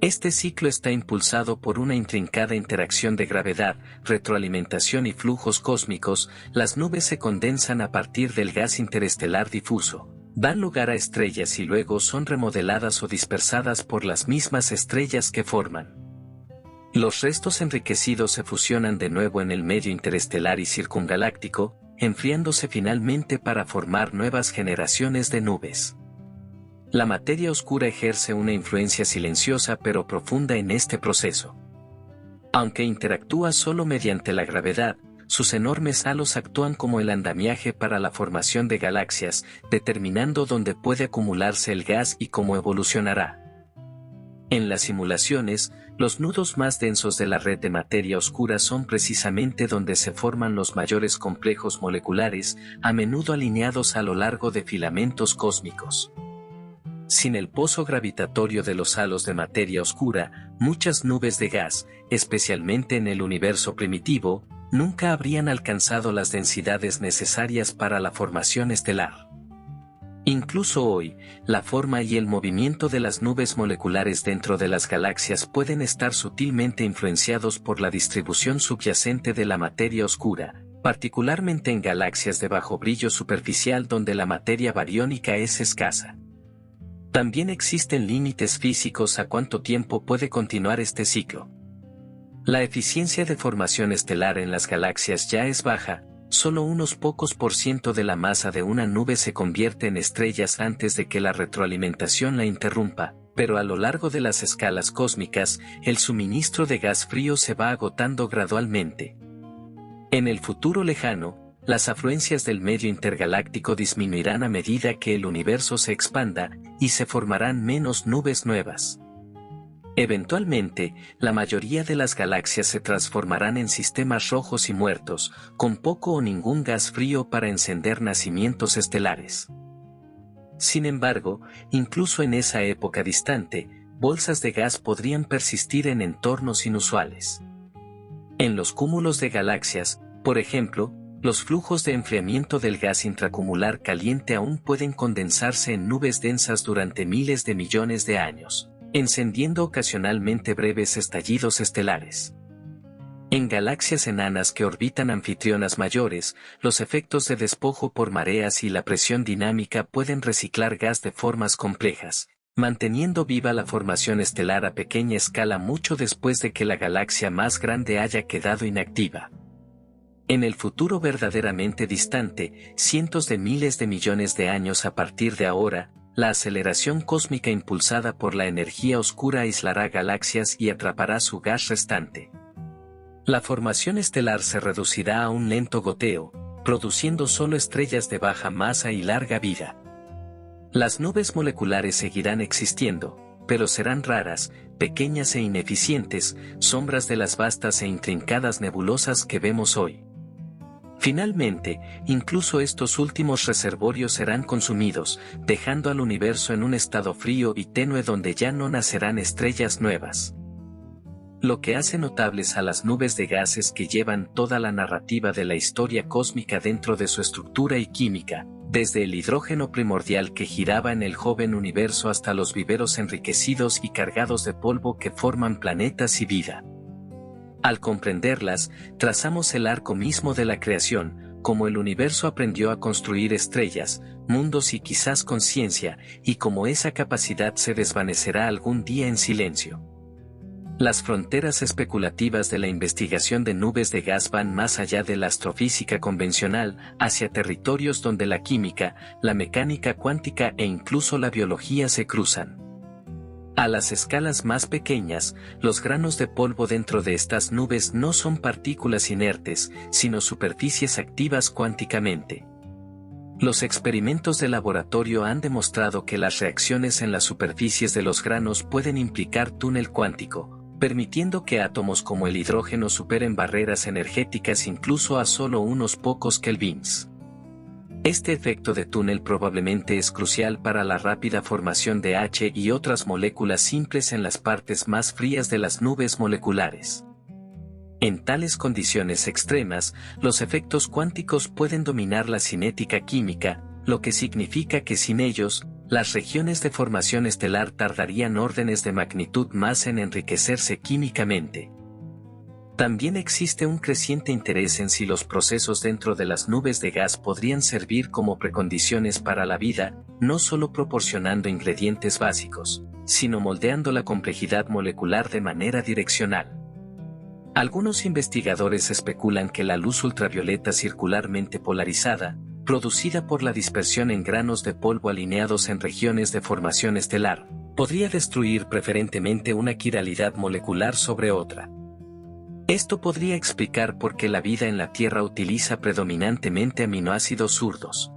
[SPEAKER 1] Este ciclo está impulsado por una intrincada interacción de gravedad, retroalimentación y flujos cósmicos. Las nubes se condensan a partir del gas interestelar difuso, dan lugar a estrellas y luego son remodeladas o dispersadas por las mismas estrellas que forman. Los restos enriquecidos se fusionan de nuevo en el medio interestelar y circungaláctico, enfriándose finalmente para formar nuevas generaciones de nubes. La materia oscura ejerce una influencia silenciosa pero profunda en este proceso. Aunque interactúa solo mediante la gravedad, sus enormes halos actúan como el andamiaje para la formación de galaxias, determinando dónde puede acumularse el gas y cómo evolucionará. En las simulaciones, los nudos más densos de la red de materia oscura son precisamente donde se forman los mayores complejos moleculares, a menudo alineados a lo largo de filamentos cósmicos. Sin el pozo gravitatorio de los halos de materia oscura, muchas nubes de gas, especialmente en el universo primitivo, nunca habrían alcanzado las densidades necesarias para la formación estelar. Incluso hoy, la forma y el movimiento de las nubes moleculares dentro de las galaxias pueden estar sutilmente influenciados por la distribución subyacente de la materia oscura, particularmente en galaxias de bajo brillo superficial donde la materia bariónica es escasa. También existen límites físicos a cuánto tiempo puede continuar este ciclo. La eficiencia de formación estelar en las galaxias ya es baja. Solo unos pocos por ciento de la masa de una nube se convierte en estrellas antes de que la retroalimentación la interrumpa, pero a lo largo de las escalas cósmicas, el suministro de gas frío se va agotando gradualmente. En el futuro lejano, las afluencias del medio intergaláctico disminuirán a medida que el universo se expanda, y se formarán menos nubes nuevas. Eventualmente, la mayoría de las galaxias se transformarán en sistemas rojos y muertos, con poco o ningún gas frío para encender nacimientos estelares. Sin embargo, incluso en esa época distante, bolsas de gas podrían persistir en entornos inusuales. En los cúmulos de galaxias, por ejemplo, los flujos de enfriamiento del gas intracumular caliente aún pueden condensarse en nubes densas durante miles de millones de años, encendiendo ocasionalmente breves estallidos estelares. En galaxias enanas que orbitan anfitrionas mayores, los efectos de despojo por mareas y la presión dinámica pueden reciclar gas de formas complejas, manteniendo viva la formación estelar a pequeña escala mucho después de que la galaxia más grande haya quedado inactiva. En el futuro verdaderamente distante, cientos de miles de millones de años a partir de ahora, la aceleración cósmica impulsada por la energía oscura aislará galaxias y atrapará su gas restante. La formación estelar se reducirá a un lento goteo, produciendo solo estrellas de baja masa y larga vida. Las nubes moleculares seguirán existiendo, pero serán raras, pequeñas e ineficientes, sombras de las vastas e intrincadas nebulosas que vemos hoy. Finalmente, incluso estos últimos reservorios serán consumidos, dejando al universo en un estado frío y tenue donde ya no nacerán estrellas nuevas. Lo que hace notables a las nubes de gas es que llevan toda la narrativa de la historia cósmica dentro de su estructura y química, desde el hidrógeno primordial que giraba en el joven universo hasta los viveros enriquecidos y cargados de polvo que forman planetas y vida. Al comprenderlas, trazamos el arco mismo de la creación, cómo el universo aprendió a construir estrellas, mundos y quizás conciencia, y cómo esa capacidad se desvanecerá algún día en silencio. Las fronteras especulativas de la investigación de nubes de gas van más allá de la astrofísica convencional, hacia territorios donde la química, la mecánica cuántica e incluso la biología se cruzan. A las escalas más pequeñas, los granos de polvo dentro de estas nubes no son partículas inertes, sino superficies activas cuánticamente. Los experimentos de laboratorio han demostrado que las reacciones en las superficies de los granos pueden implicar túnel cuántico, permitiendo que átomos como el hidrógeno superen barreras energéticas incluso a solo unos pocos kelvins. Este efecto de túnel probablemente es crucial para la rápida formación de H y otras moléculas simples en las partes más frías de las nubes moleculares. En tales condiciones extremas, los efectos cuánticos pueden dominar la cinética química, lo que significa que sin ellos, las regiones de formación estelar tardarían órdenes de magnitud más en enriquecerse químicamente. También existe un creciente interés en si los procesos dentro de las nubes de gas podrían servir como precondiciones para la vida, no solo proporcionando ingredientes básicos, sino moldeando la complejidad molecular de manera direccional. Algunos investigadores especulan que la luz ultravioleta circularmente polarizada, producida por la dispersión en granos de polvo alineados en regiones de formación estelar, podría destruir preferentemente una quiralidad molecular sobre otra. Esto podría explicar por qué la vida en la Tierra utiliza predominantemente aminoácidos zurdos.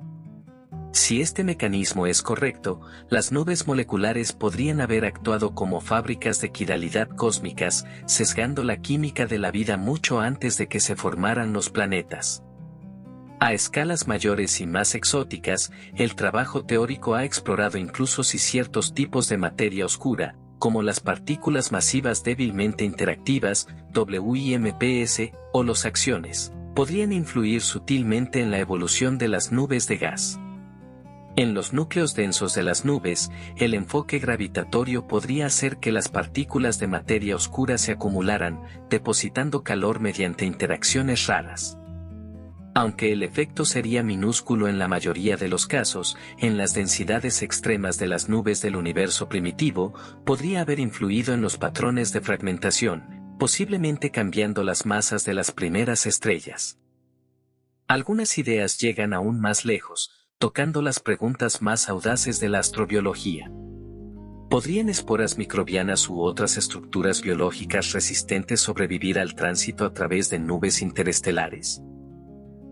[SPEAKER 1] Si este mecanismo es correcto, las nubes moleculares podrían haber actuado como fábricas de quiralidad cósmicas, sesgando la química de la vida mucho antes de que se formaran los planetas. A escalas mayores y más exóticas, el trabajo teórico ha explorado incluso si ciertos tipos de materia oscura, como las partículas masivas débilmente interactivas, WIMPs, o los acciones, podrían influir sutilmente en la evolución de las nubes de gas. En los núcleos densos de las nubes, el enfoque gravitatorio podría hacer que las partículas de materia oscura se acumularan, depositando calor mediante interacciones raras. Aunque el efecto sería minúsculo en la mayoría de los casos, en las densidades extremas de las nubes del universo primitivo, podría haber influido en los patrones de fragmentación, posiblemente cambiando las masas de las primeras estrellas. Algunas ideas llegan aún más lejos, tocando las preguntas más audaces de la astrobiología. ¿Podrían esporas microbianas u otras estructuras biológicas resistentes sobrevivir al tránsito a través de nubes interestelares?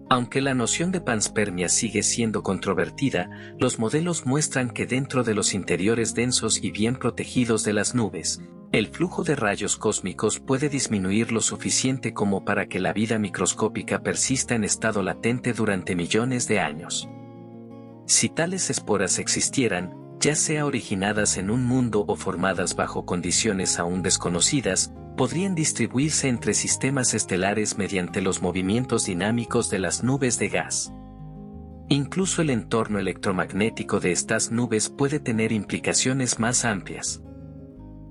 [SPEAKER 1] Aunque la noción de panspermia sigue siendo controvertida, los modelos muestran que dentro de los interiores densos y bien protegidos de las nubes, el flujo de rayos cósmicos puede disminuir lo suficiente como para que la vida microscópica persista en estado latente durante millones de años. Si tales esporas existieran, ya sea originadas en un mundo o formadas bajo condiciones aún desconocidas, podrían distribuirse entre sistemas estelares mediante los movimientos dinámicos de las nubes de gas. Incluso el entorno electromagnético de estas nubes puede tener implicaciones más amplias.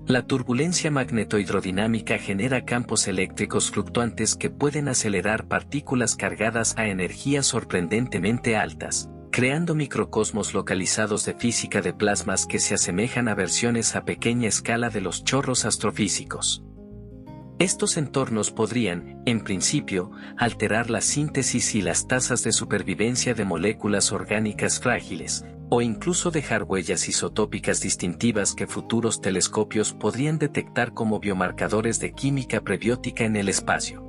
[SPEAKER 1] La turbulencia magnetohidrodinámica genera campos eléctricos fluctuantes que pueden acelerar partículas cargadas a energías sorprendentemente altas, creando microcosmos localizados de física de plasmas que se asemejan a versiones a pequeña escala de los chorros astrofísicos. Estos entornos podrían, en principio, alterar la síntesis y las tasas de supervivencia de moléculas orgánicas frágiles, o incluso dejar huellas isotópicas distintivas que futuros telescopios podrían detectar como biomarcadores de química prebiótica en el espacio.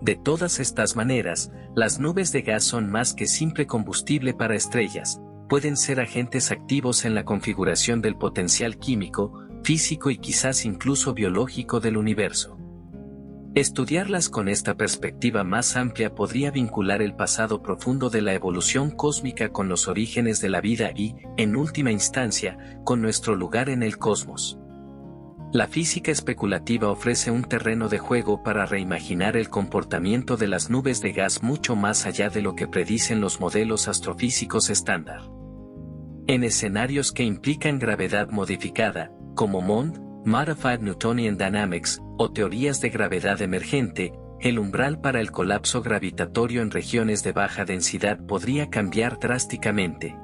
[SPEAKER 1] De todas estas maneras, las nubes de gas son más que simple combustible para estrellas, pueden ser agentes activos en la configuración del potencial químico, físico y quizás incluso biológico del universo. Estudiarlas con esta perspectiva más amplia podría vincular el pasado profundo de la evolución cósmica con los orígenes de la vida y, en última instancia, con nuestro lugar en el cosmos. La física especulativa ofrece un terreno de juego para reimaginar el comportamiento de las nubes de gas mucho más allá de lo que predicen los modelos astrofísicos estándar. En escenarios que implican gravedad modificada, como MOND, Modified Newtonian Dynamics, o teorías de gravedad emergente, el umbral para el colapso gravitatorio en regiones de baja densidad podría cambiar drásticamente.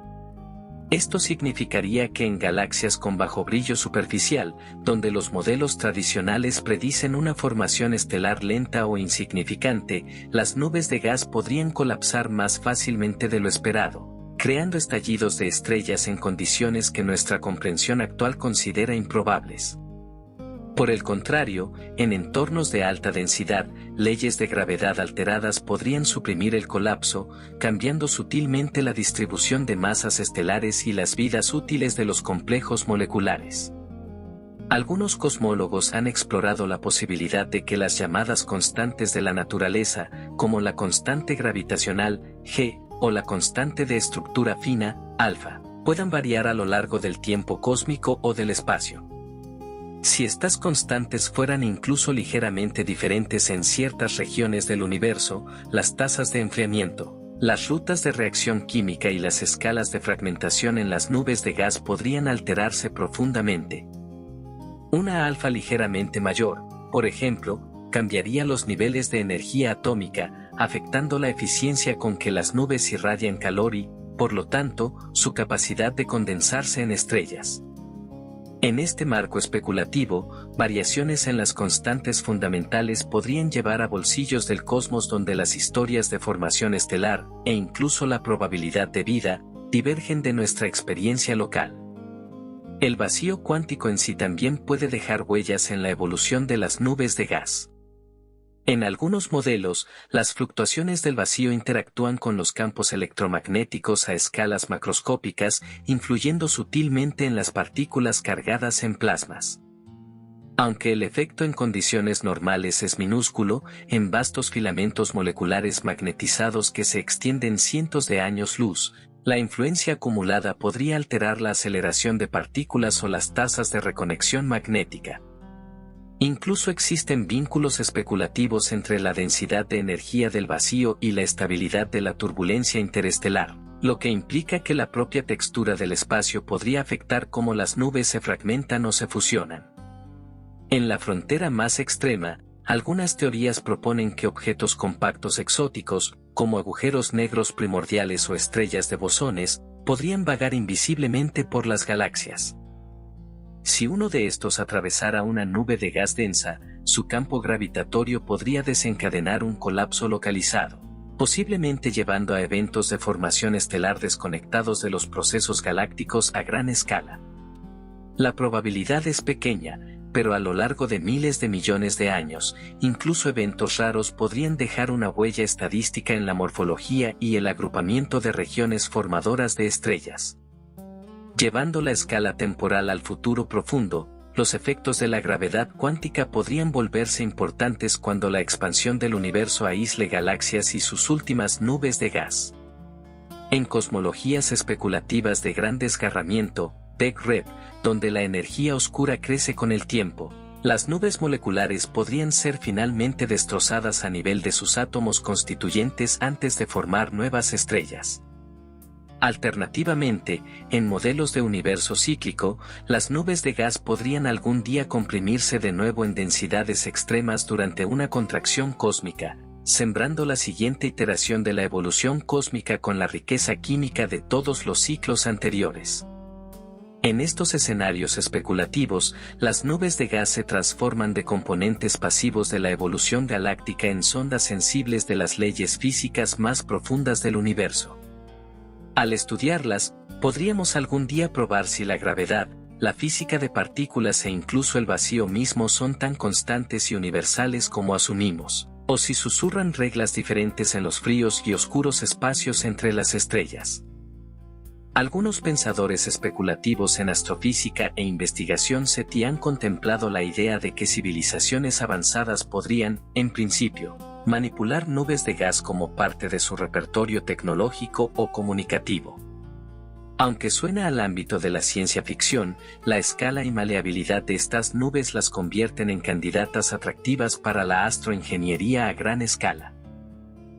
[SPEAKER 1] Esto significaría que en galaxias con bajo brillo superficial, donde los modelos tradicionales predicen una formación estelar lenta o insignificante, las nubes de gas podrían colapsar más fácilmente de lo esperado, creando estallidos de estrellas en condiciones que nuestra comprensión actual considera improbables. Por el contrario, en entornos de alta densidad, leyes de gravedad alteradas podrían suprimir el colapso, cambiando sutilmente la distribución de masas estelares y las vidas útiles de los complejos moleculares. Algunos cosmólogos han explorado la posibilidad de que las llamadas constantes de la naturaleza, como la constante gravitacional, G, o la constante de estructura fina, alfa, puedan variar a lo largo del tiempo cósmico o del espacio. Si estas constantes fueran incluso ligeramente diferentes en ciertas regiones del universo, las tasas de enfriamiento, las rutas de reacción química y las escalas de fragmentación en las nubes de gas podrían alterarse profundamente. Una alfa ligeramente mayor, por ejemplo, cambiaría los niveles de energía atómica, afectando la eficiencia con que las nubes irradian calor y, por lo tanto, su capacidad de condensarse en estrellas. En este marco especulativo, variaciones en las constantes fundamentales podrían llevar a bolsillos del cosmos donde las historias de formación estelar, e incluso la probabilidad de vida, divergen de nuestra experiencia local. El vacío cuántico en sí también puede dejar huellas en la evolución de las nubes de gas. En algunos modelos, las fluctuaciones del vacío interactúan con los campos electromagnéticos a escalas macroscópicas, influyendo sutilmente en las partículas cargadas en plasmas. Aunque el efecto en condiciones normales es minúsculo, en vastos filamentos moleculares magnetizados que se extienden cientos de años luz, la influencia acumulada podría alterar la aceleración de partículas o las tasas de reconexión magnética. Incluso existen vínculos especulativos entre la densidad de energía del vacío y la estabilidad de la turbulencia interestelar, lo que implica que la propia textura del espacio podría afectar cómo las nubes se fragmentan o se fusionan. En la frontera más extrema, algunas teorías proponen que objetos compactos exóticos, como agujeros negros primordiales o estrellas de bosones, podrían vagar invisiblemente por las galaxias. Si uno de estos atravesara una nube de gas densa, su campo gravitatorio podría desencadenar un colapso localizado, posiblemente llevando a eventos de formación estelar desconectados de los procesos galácticos a gran escala. La probabilidad es pequeña, pero a lo largo de miles de millones de años, incluso eventos raros podrían dejar una huella estadística en la morfología y el agrupamiento de regiones formadoras de estrellas. Llevando la escala temporal al futuro profundo, los efectos de la gravedad cuántica podrían volverse importantes cuando la expansión del universo aísle galaxias y sus últimas nubes de gas. En cosmologías especulativas de gran desgarramiento, Big Rip, donde la energía oscura crece con el tiempo, las nubes moleculares podrían ser finalmente destrozadas a nivel de sus átomos constituyentes antes de formar nuevas estrellas. Alternativamente, en modelos de universo cíclico, las nubes de gas podrían algún día comprimirse de nuevo en densidades extremas durante una contracción cósmica, sembrando la siguiente iteración de la evolución cósmica con la riqueza química de todos los ciclos anteriores. En estos escenarios especulativos, las nubes de gas se transforman de componentes pasivos de la evolución galáctica en sondas sensibles de las leyes físicas más profundas del universo. Al estudiarlas, podríamos algún día probar si la gravedad, la física de partículas e incluso el vacío mismo son tan constantes y universales como asumimos, o si susurran reglas diferentes en los fríos y oscuros espacios entre las estrellas. Algunos pensadores especulativos en astrofísica e investigación SETI han contemplado la idea de que civilizaciones avanzadas podrían, en principio, manipular nubes de gas como parte de su repertorio tecnológico o comunicativo. Aunque suena al ámbito de la ciencia ficción, la escala y maleabilidad de estas nubes las convierten en candidatas atractivas para la astroingeniería a gran escala.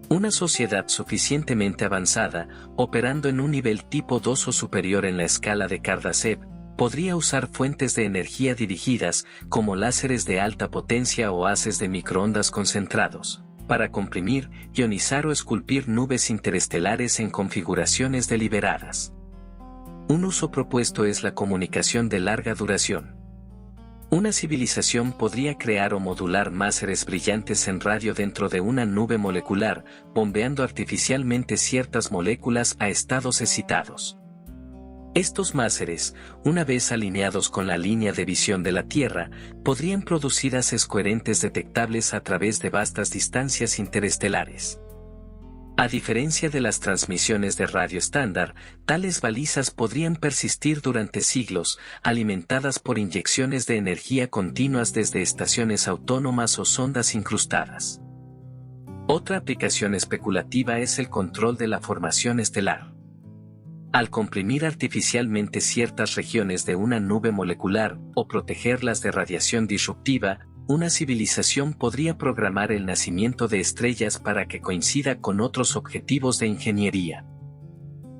[SPEAKER 1] Una sociedad suficientemente avanzada, operando en un nivel tipo 2 o superior en la escala de Kardashev, podría usar fuentes de energía dirigidas, como láseres de alta potencia o haces de microondas concentrados, para comprimir, ionizar o esculpir nubes interestelares en configuraciones deliberadas. Un uso propuesto es la comunicación de larga duración. Una civilización podría crear o modular máseres brillantes en radio dentro de una nube molecular, bombeando artificialmente ciertas moléculas a estados excitados. Estos máseres, una vez alineados con la línea de visión de la Tierra, podrían producir haces coherentes detectables a través de vastas distancias interestelares. A diferencia de las transmisiones de radio estándar, tales balizas podrían persistir durante siglos, alimentadas por inyecciones de energía continuas desde estaciones autónomas o sondas incrustadas. Otra aplicación especulativa es el control de la formación estelar. Al comprimir artificialmente ciertas regiones de una nube molecular o protegerlas de radiación disruptiva, una civilización podría programar el nacimiento de estrellas para que coincida con otros objetivos de ingeniería.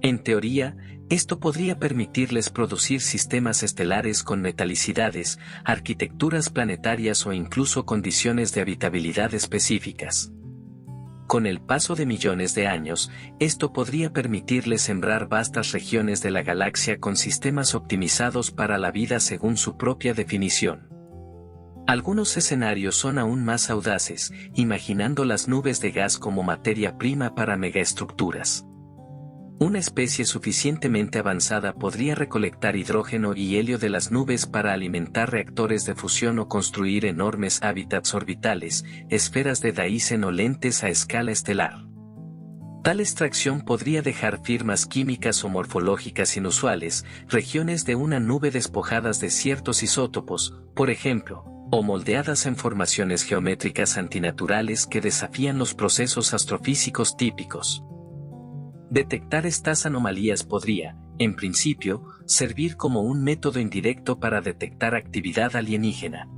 [SPEAKER 1] En teoría, esto podría permitirles producir sistemas estelares con metalicidades, arquitecturas planetarias o incluso condiciones de habitabilidad específicas. Con el paso de millones de años, esto podría permitirles sembrar vastas regiones de la galaxia con sistemas optimizados para la vida según su propia definición. Algunos escenarios son aún más audaces, imaginando las nubes de gas como materia prima para megaestructuras. Una especie suficientemente avanzada podría recolectar hidrógeno y helio de las nubes para alimentar reactores de fusión o construir enormes hábitats orbitales, esferas de Dyson o lentes a escala estelar. Tal extracción podría dejar firmas químicas o morfológicas inusuales, regiones de una nube despojadas de ciertos isótopos, por ejemplo, o moldeadas en formaciones geométricas antinaturales que desafían los procesos astrofísicos típicos. Detectar estas anomalías podría, en principio, servir como un método indirecto para detectar actividad alienígena.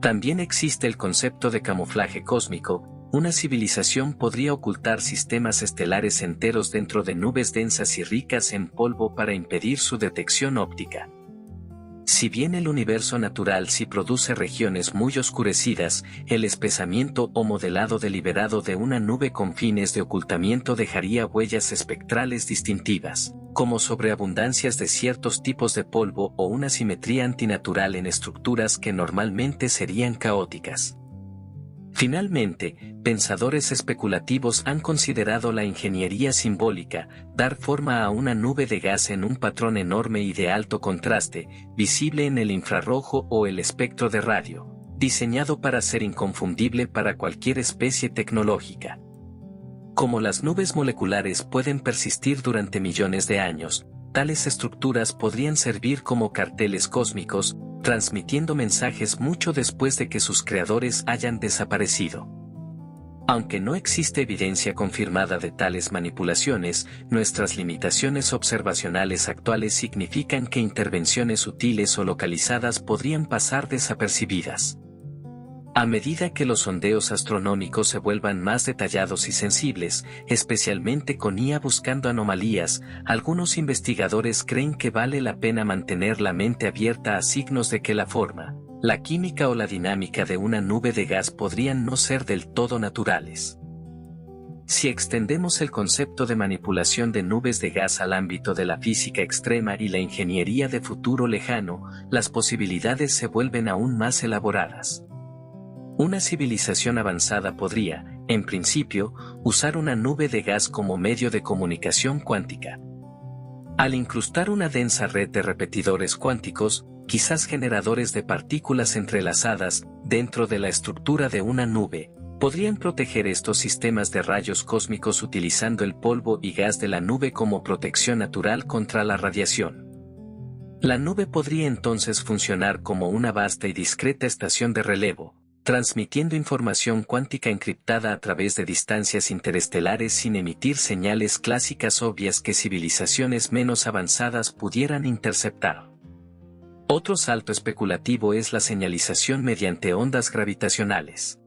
[SPEAKER 1] También existe el concepto de camuflaje cósmico. Una civilización podría ocultar sistemas estelares enteros dentro de nubes densas y ricas en polvo para impedir su detección óptica. Si bien el universo natural sí produce regiones muy oscurecidas, el espesamiento o modelado deliberado de una nube con fines de ocultamiento dejaría huellas espectrales distintivas, como sobreabundancias de ciertos tipos de polvo o una simetría antinatural en estructuras que normalmente serían caóticas. Finalmente, pensadores especulativos han considerado la ingeniería simbólica, dar forma a una nube de gas en un patrón enorme y de alto contraste, visible en el infrarrojo o el espectro de radio, diseñado para ser inconfundible para cualquier especie tecnológica. Como las nubes moleculares pueden persistir durante millones de años, tales estructuras podrían servir como carteles cósmicos, transmitiendo mensajes mucho después de que sus creadores hayan desaparecido. Aunque no existe evidencia confirmada de tales manipulaciones, nuestras limitaciones observacionales actuales significan que intervenciones sutiles o localizadas podrían pasar desapercibidas. A medida que los sondeos astronómicos se vuelvan más detallados y sensibles, especialmente con IA buscando anomalías, algunos investigadores creen que vale la pena mantener la mente abierta a signos de que la forma, la química o la dinámica de una nube de gas podrían no ser del todo naturales. Si extendemos el concepto de manipulación de nubes de gas al ámbito de la física extrema y la ingeniería de futuro lejano, las posibilidades se vuelven aún más elaboradas. Una civilización avanzada podría, en principio, usar una nube de gas como medio de comunicación cuántica. Al incrustar una densa red de repetidores cuánticos, quizás generadores de partículas entrelazadas, dentro de la estructura de una nube, podrían proteger estos sistemas de rayos cósmicos utilizando el polvo y gas de la nube como protección natural contra la radiación. La nube podría entonces funcionar como una vasta y discreta estación de relevo, transmitiendo información cuántica encriptada a través de distancias interestelares sin emitir señales clásicas obvias que civilizaciones menos avanzadas pudieran interceptar. Otro salto especulativo es la señalización mediante ondas gravitacionales.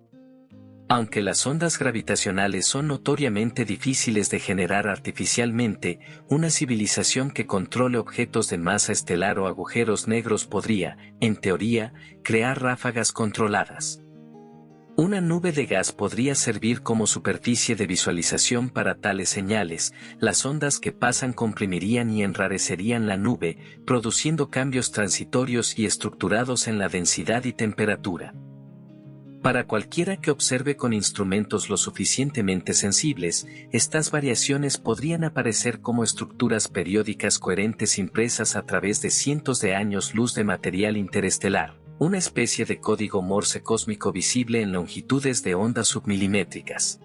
[SPEAKER 1] Aunque las ondas gravitacionales son notoriamente difíciles de generar artificialmente, una civilización que controle objetos de masa estelar o agujeros negros podría, en teoría, crear ráfagas controladas. Una nube de gas podría servir como superficie de visualización para tales señales. Las ondas que pasan comprimirían y enrarecerían la nube, produciendo cambios transitorios y estructurados en la densidad y temperatura. Para cualquiera que observe con instrumentos lo suficientemente sensibles, estas variaciones podrían aparecer como estructuras periódicas coherentes impresas a través de cientos de años luz de material interestelar, una especie de código Morse cósmico visible en longitudes de onda submilimétricas.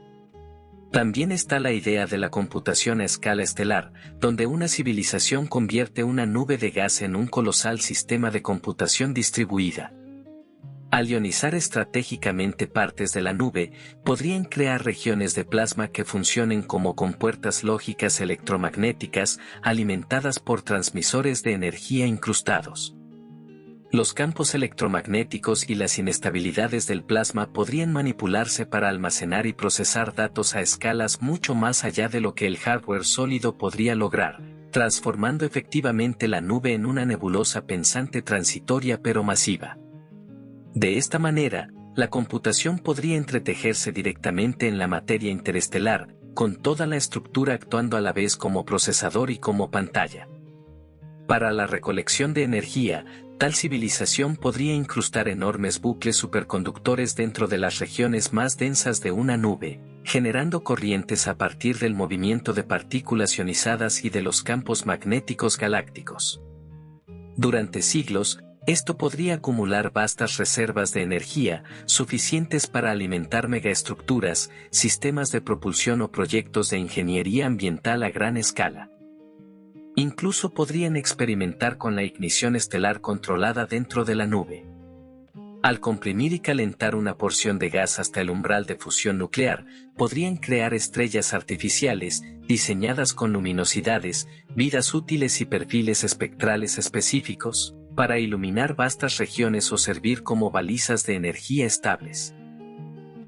[SPEAKER 1] También está la idea de la computación a escala estelar, donde una civilización convierte una nube de gas en un colosal sistema de computación distribuida. Al ionizar estratégicamente partes de la nube, podrían crear regiones de plasma que funcionen como compuertas lógicas electromagnéticas alimentadas por transmisores de energía incrustados. Los campos electromagnéticos y las inestabilidades del plasma podrían manipularse para almacenar y procesar datos a escalas mucho más allá de lo que el hardware sólido podría lograr, transformando efectivamente la nube en una nebulosa pensante transitoria pero masiva. De esta manera, la computación podría entretejerse directamente en la materia interestelar, con toda la estructura actuando a la vez como procesador y como pantalla. Para la recolección de energía, tal civilización podría incrustar enormes bucles superconductores dentro de las regiones más densas de una nube, generando corrientes a partir del movimiento de partículas ionizadas y de los campos magnéticos galácticos. Durante siglos, esto podría acumular vastas reservas de energía, suficientes para alimentar megaestructuras, sistemas de propulsión o proyectos de ingeniería ambiental a gran escala. Incluso podrían experimentar con la ignición estelar controlada dentro de la nube. Al comprimir y calentar una porción de gas hasta el umbral de fusión nuclear, podrían crear estrellas artificiales, diseñadas con luminosidades, vidas útiles y perfiles espectrales específicos, para iluminar vastas regiones o servir como balizas de energía estables.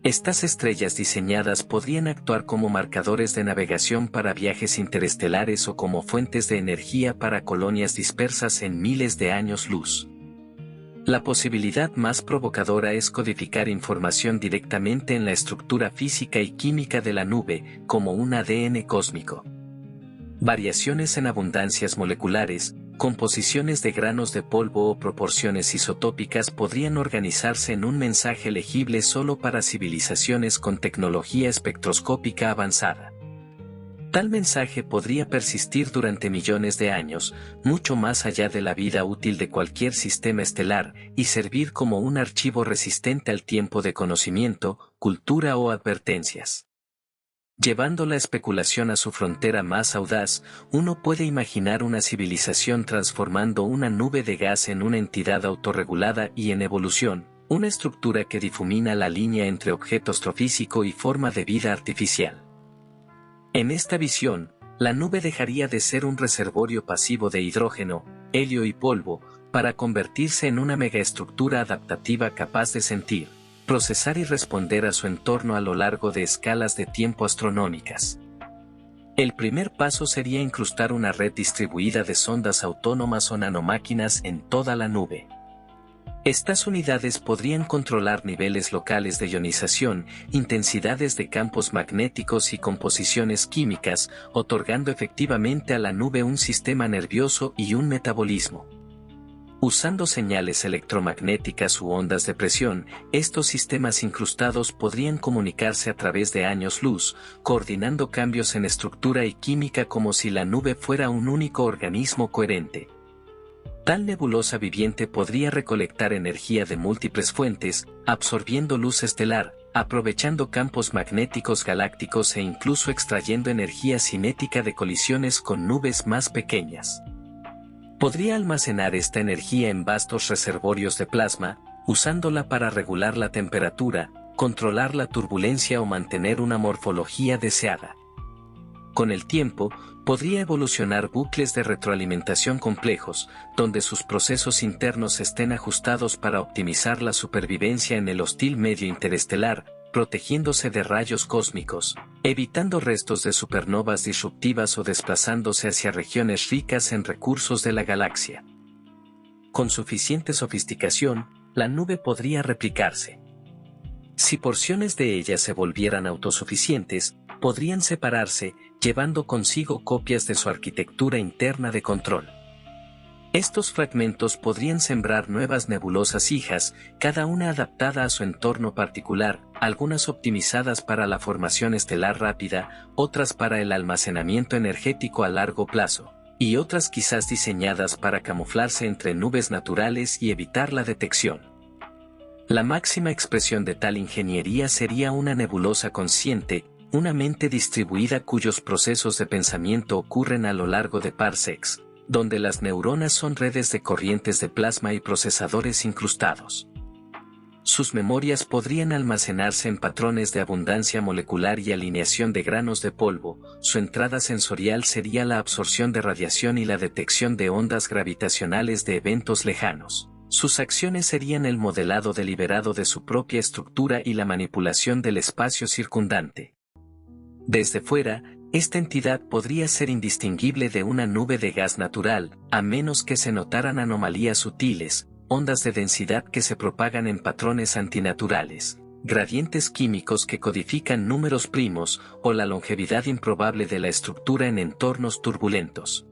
[SPEAKER 1] Estas estrellas diseñadas podrían actuar como marcadores de navegación para viajes interestelares o como fuentes de energía para colonias dispersas en miles de años luz. La posibilidad más provocadora es codificar información directamente en la estructura física y química de la nube, como un ADN cósmico. Variaciones en abundancias moleculares, composiciones de granos de polvo o proporciones isotópicas podrían organizarse en un mensaje legible solo para civilizaciones con tecnología espectroscópica avanzada. Tal mensaje podría persistir durante millones de años, mucho más allá de la vida útil de cualquier sistema estelar, y servir como un archivo resistente al tiempo de conocimiento, cultura o advertencias. Llevando la especulación a su frontera más audaz, uno puede imaginar una civilización transformando una nube de gas en una entidad autorregulada y en evolución, una estructura que difumina la línea entre objeto astrofísico y forma de vida artificial. En esta visión, la nube dejaría de ser un reservorio pasivo de hidrógeno, helio y polvo, para convertirse en una megaestructura adaptativa capaz de sentir, procesar y responder a su entorno a lo largo de escalas de tiempo astronómicas. El primer paso sería incrustar una red distribuida de sondas autónomas o nanomáquinas en toda la nube. Estas unidades podrían controlar niveles locales de ionización, intensidades de campos magnéticos y composiciones químicas, otorgando efectivamente a la nube un sistema nervioso y un metabolismo. Usando señales electromagnéticas u ondas de presión, estos sistemas incrustados podrían comunicarse a través de años luz, coordinando cambios en estructura y química como si la nube fuera un único organismo coherente. Tal nebulosa viviente podría recolectar energía de múltiples fuentes, absorbiendo luz estelar, aprovechando campos magnéticos galácticos e incluso extrayendo energía cinética de colisiones con nubes más pequeñas. Podría almacenar esta energía en vastos reservorios de plasma, usándola para regular la temperatura, controlar la turbulencia o mantener una morfología deseada. Con el tiempo, podría evolucionar bucles de retroalimentación complejos, donde sus procesos internos estén ajustados para optimizar la supervivencia en el hostil medio interestelar, protegiéndose de rayos cósmicos, evitando restos de supernovas disruptivas o desplazándose hacia regiones ricas en recursos de la galaxia. Con suficiente sofisticación, la nube podría replicarse. Si porciones de ella se volvieran autosuficientes, podrían separarse, llevando consigo copias de su arquitectura interna de control. Estos fragmentos podrían sembrar nuevas nebulosas hijas, cada una adaptada a su entorno particular, algunas optimizadas para la formación estelar rápida, otras para el almacenamiento energético a largo plazo, y otras quizás diseñadas para camuflarse entre nubes naturales y evitar la detección. La máxima expresión de tal ingeniería sería una nebulosa consciente, una mente distribuida cuyos procesos de pensamiento ocurren a lo largo de parsecs, donde las neuronas son redes de corrientes de plasma y procesadores incrustados. Sus memorias podrían almacenarse en patrones de abundancia molecular y alineación de granos de polvo, su entrada sensorial sería la absorción de radiación y la detección de ondas gravitacionales de eventos lejanos. Sus acciones serían el modelado deliberado de su propia estructura y la manipulación del espacio circundante. Desde fuera, esta entidad podría ser indistinguible de una nube de gas natural, a menos que se notaran anomalías sutiles, ondas de densidad que se propagan en patrones antinaturales, gradientes químicos que codifican números primos, o la longevidad improbable de la estructura en entornos turbulentos.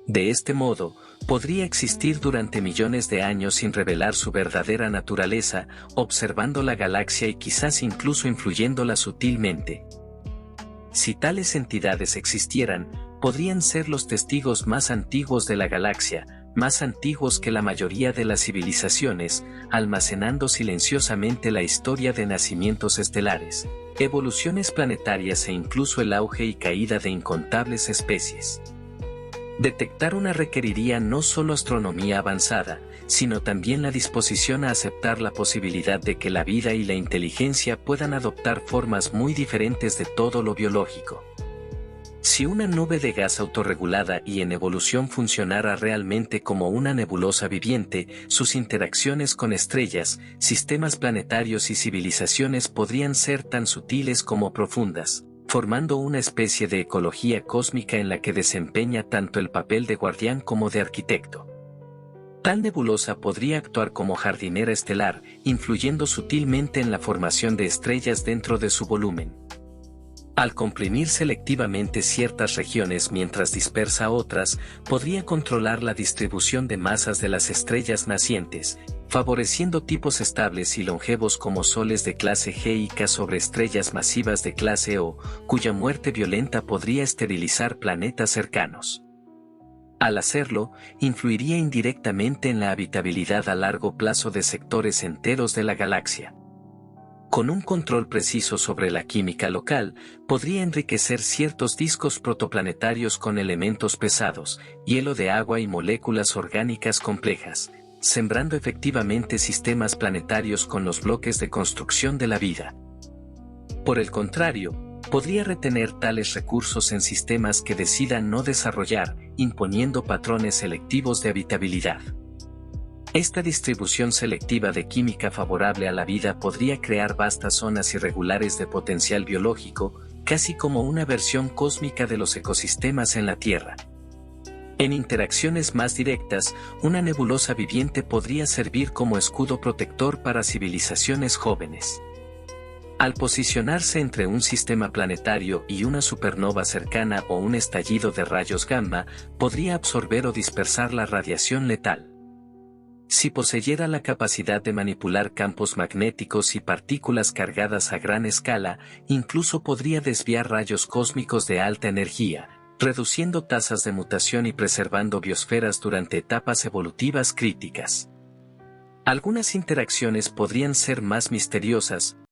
[SPEAKER 1] De este modo, podría existir durante millones de años sin revelar su verdadera naturaleza, observando la galaxia y quizás incluso influyéndola sutilmente. Si tales entidades existieran, podrían ser los testigos más antiguos de la galaxia, más antiguos que la mayoría de las civilizaciones, almacenando silenciosamente la historia de nacimientos estelares, evoluciones planetarias e incluso el auge y caída de incontables especies. Detectar una requeriría no solo astronomía avanzada, sino también la disposición a aceptar la posibilidad de que la vida y la inteligencia puedan adoptar formas muy diferentes de todo lo biológico. Si una nube de gas autorregulada y en evolución funcionara realmente como una nebulosa viviente, sus interacciones con estrellas, sistemas planetarios y civilizaciones podrían ser tan sutiles como profundas, formando una especie de ecología cósmica en la que desempeña tanto el papel de guardián como de arquitecto. Tal nebulosa podría actuar como jardinera estelar, influyendo sutilmente en la formación de estrellas dentro de su volumen. Al comprimir selectivamente ciertas regiones mientras dispersa otras, podría controlar la distribución de masas de las estrellas nacientes, favoreciendo tipos estables y longevos como soles de clase G y K sobre estrellas masivas de clase O, cuya muerte violenta podría esterilizar planetas cercanos. Al hacerlo, influiría indirectamente en la habitabilidad a largo plazo de sectores enteros de la galaxia. Con un control preciso sobre la química local, podría enriquecer ciertos discos protoplanetarios con elementos pesados, hielo de agua y moléculas orgánicas complejas, sembrando efectivamente sistemas planetarios con los bloques de construcción de la vida. Por el contrario, podría retener tales recursos en sistemas que decidan no desarrollar, imponiendo patrones selectivos de habitabilidad. Esta distribución selectiva de química favorable a la vida podría crear vastas zonas irregulares de potencial biológico, casi como una versión cósmica de los ecosistemas en la Tierra. En interacciones más directas, una nebulosa viviente podría servir como escudo protector para civilizaciones jóvenes. Al posicionarse entre un sistema planetario y una supernova cercana o un estallido de rayos gamma, podría absorber o dispersar la radiación letal. Si poseyera la capacidad de manipular campos magnéticos y partículas cargadas a gran escala, incluso podría desviar rayos cósmicos de alta energía, reduciendo tasas de mutación y preservando biosferas durante etapas evolutivas críticas. Algunas interacciones podrían ser más misteriosas,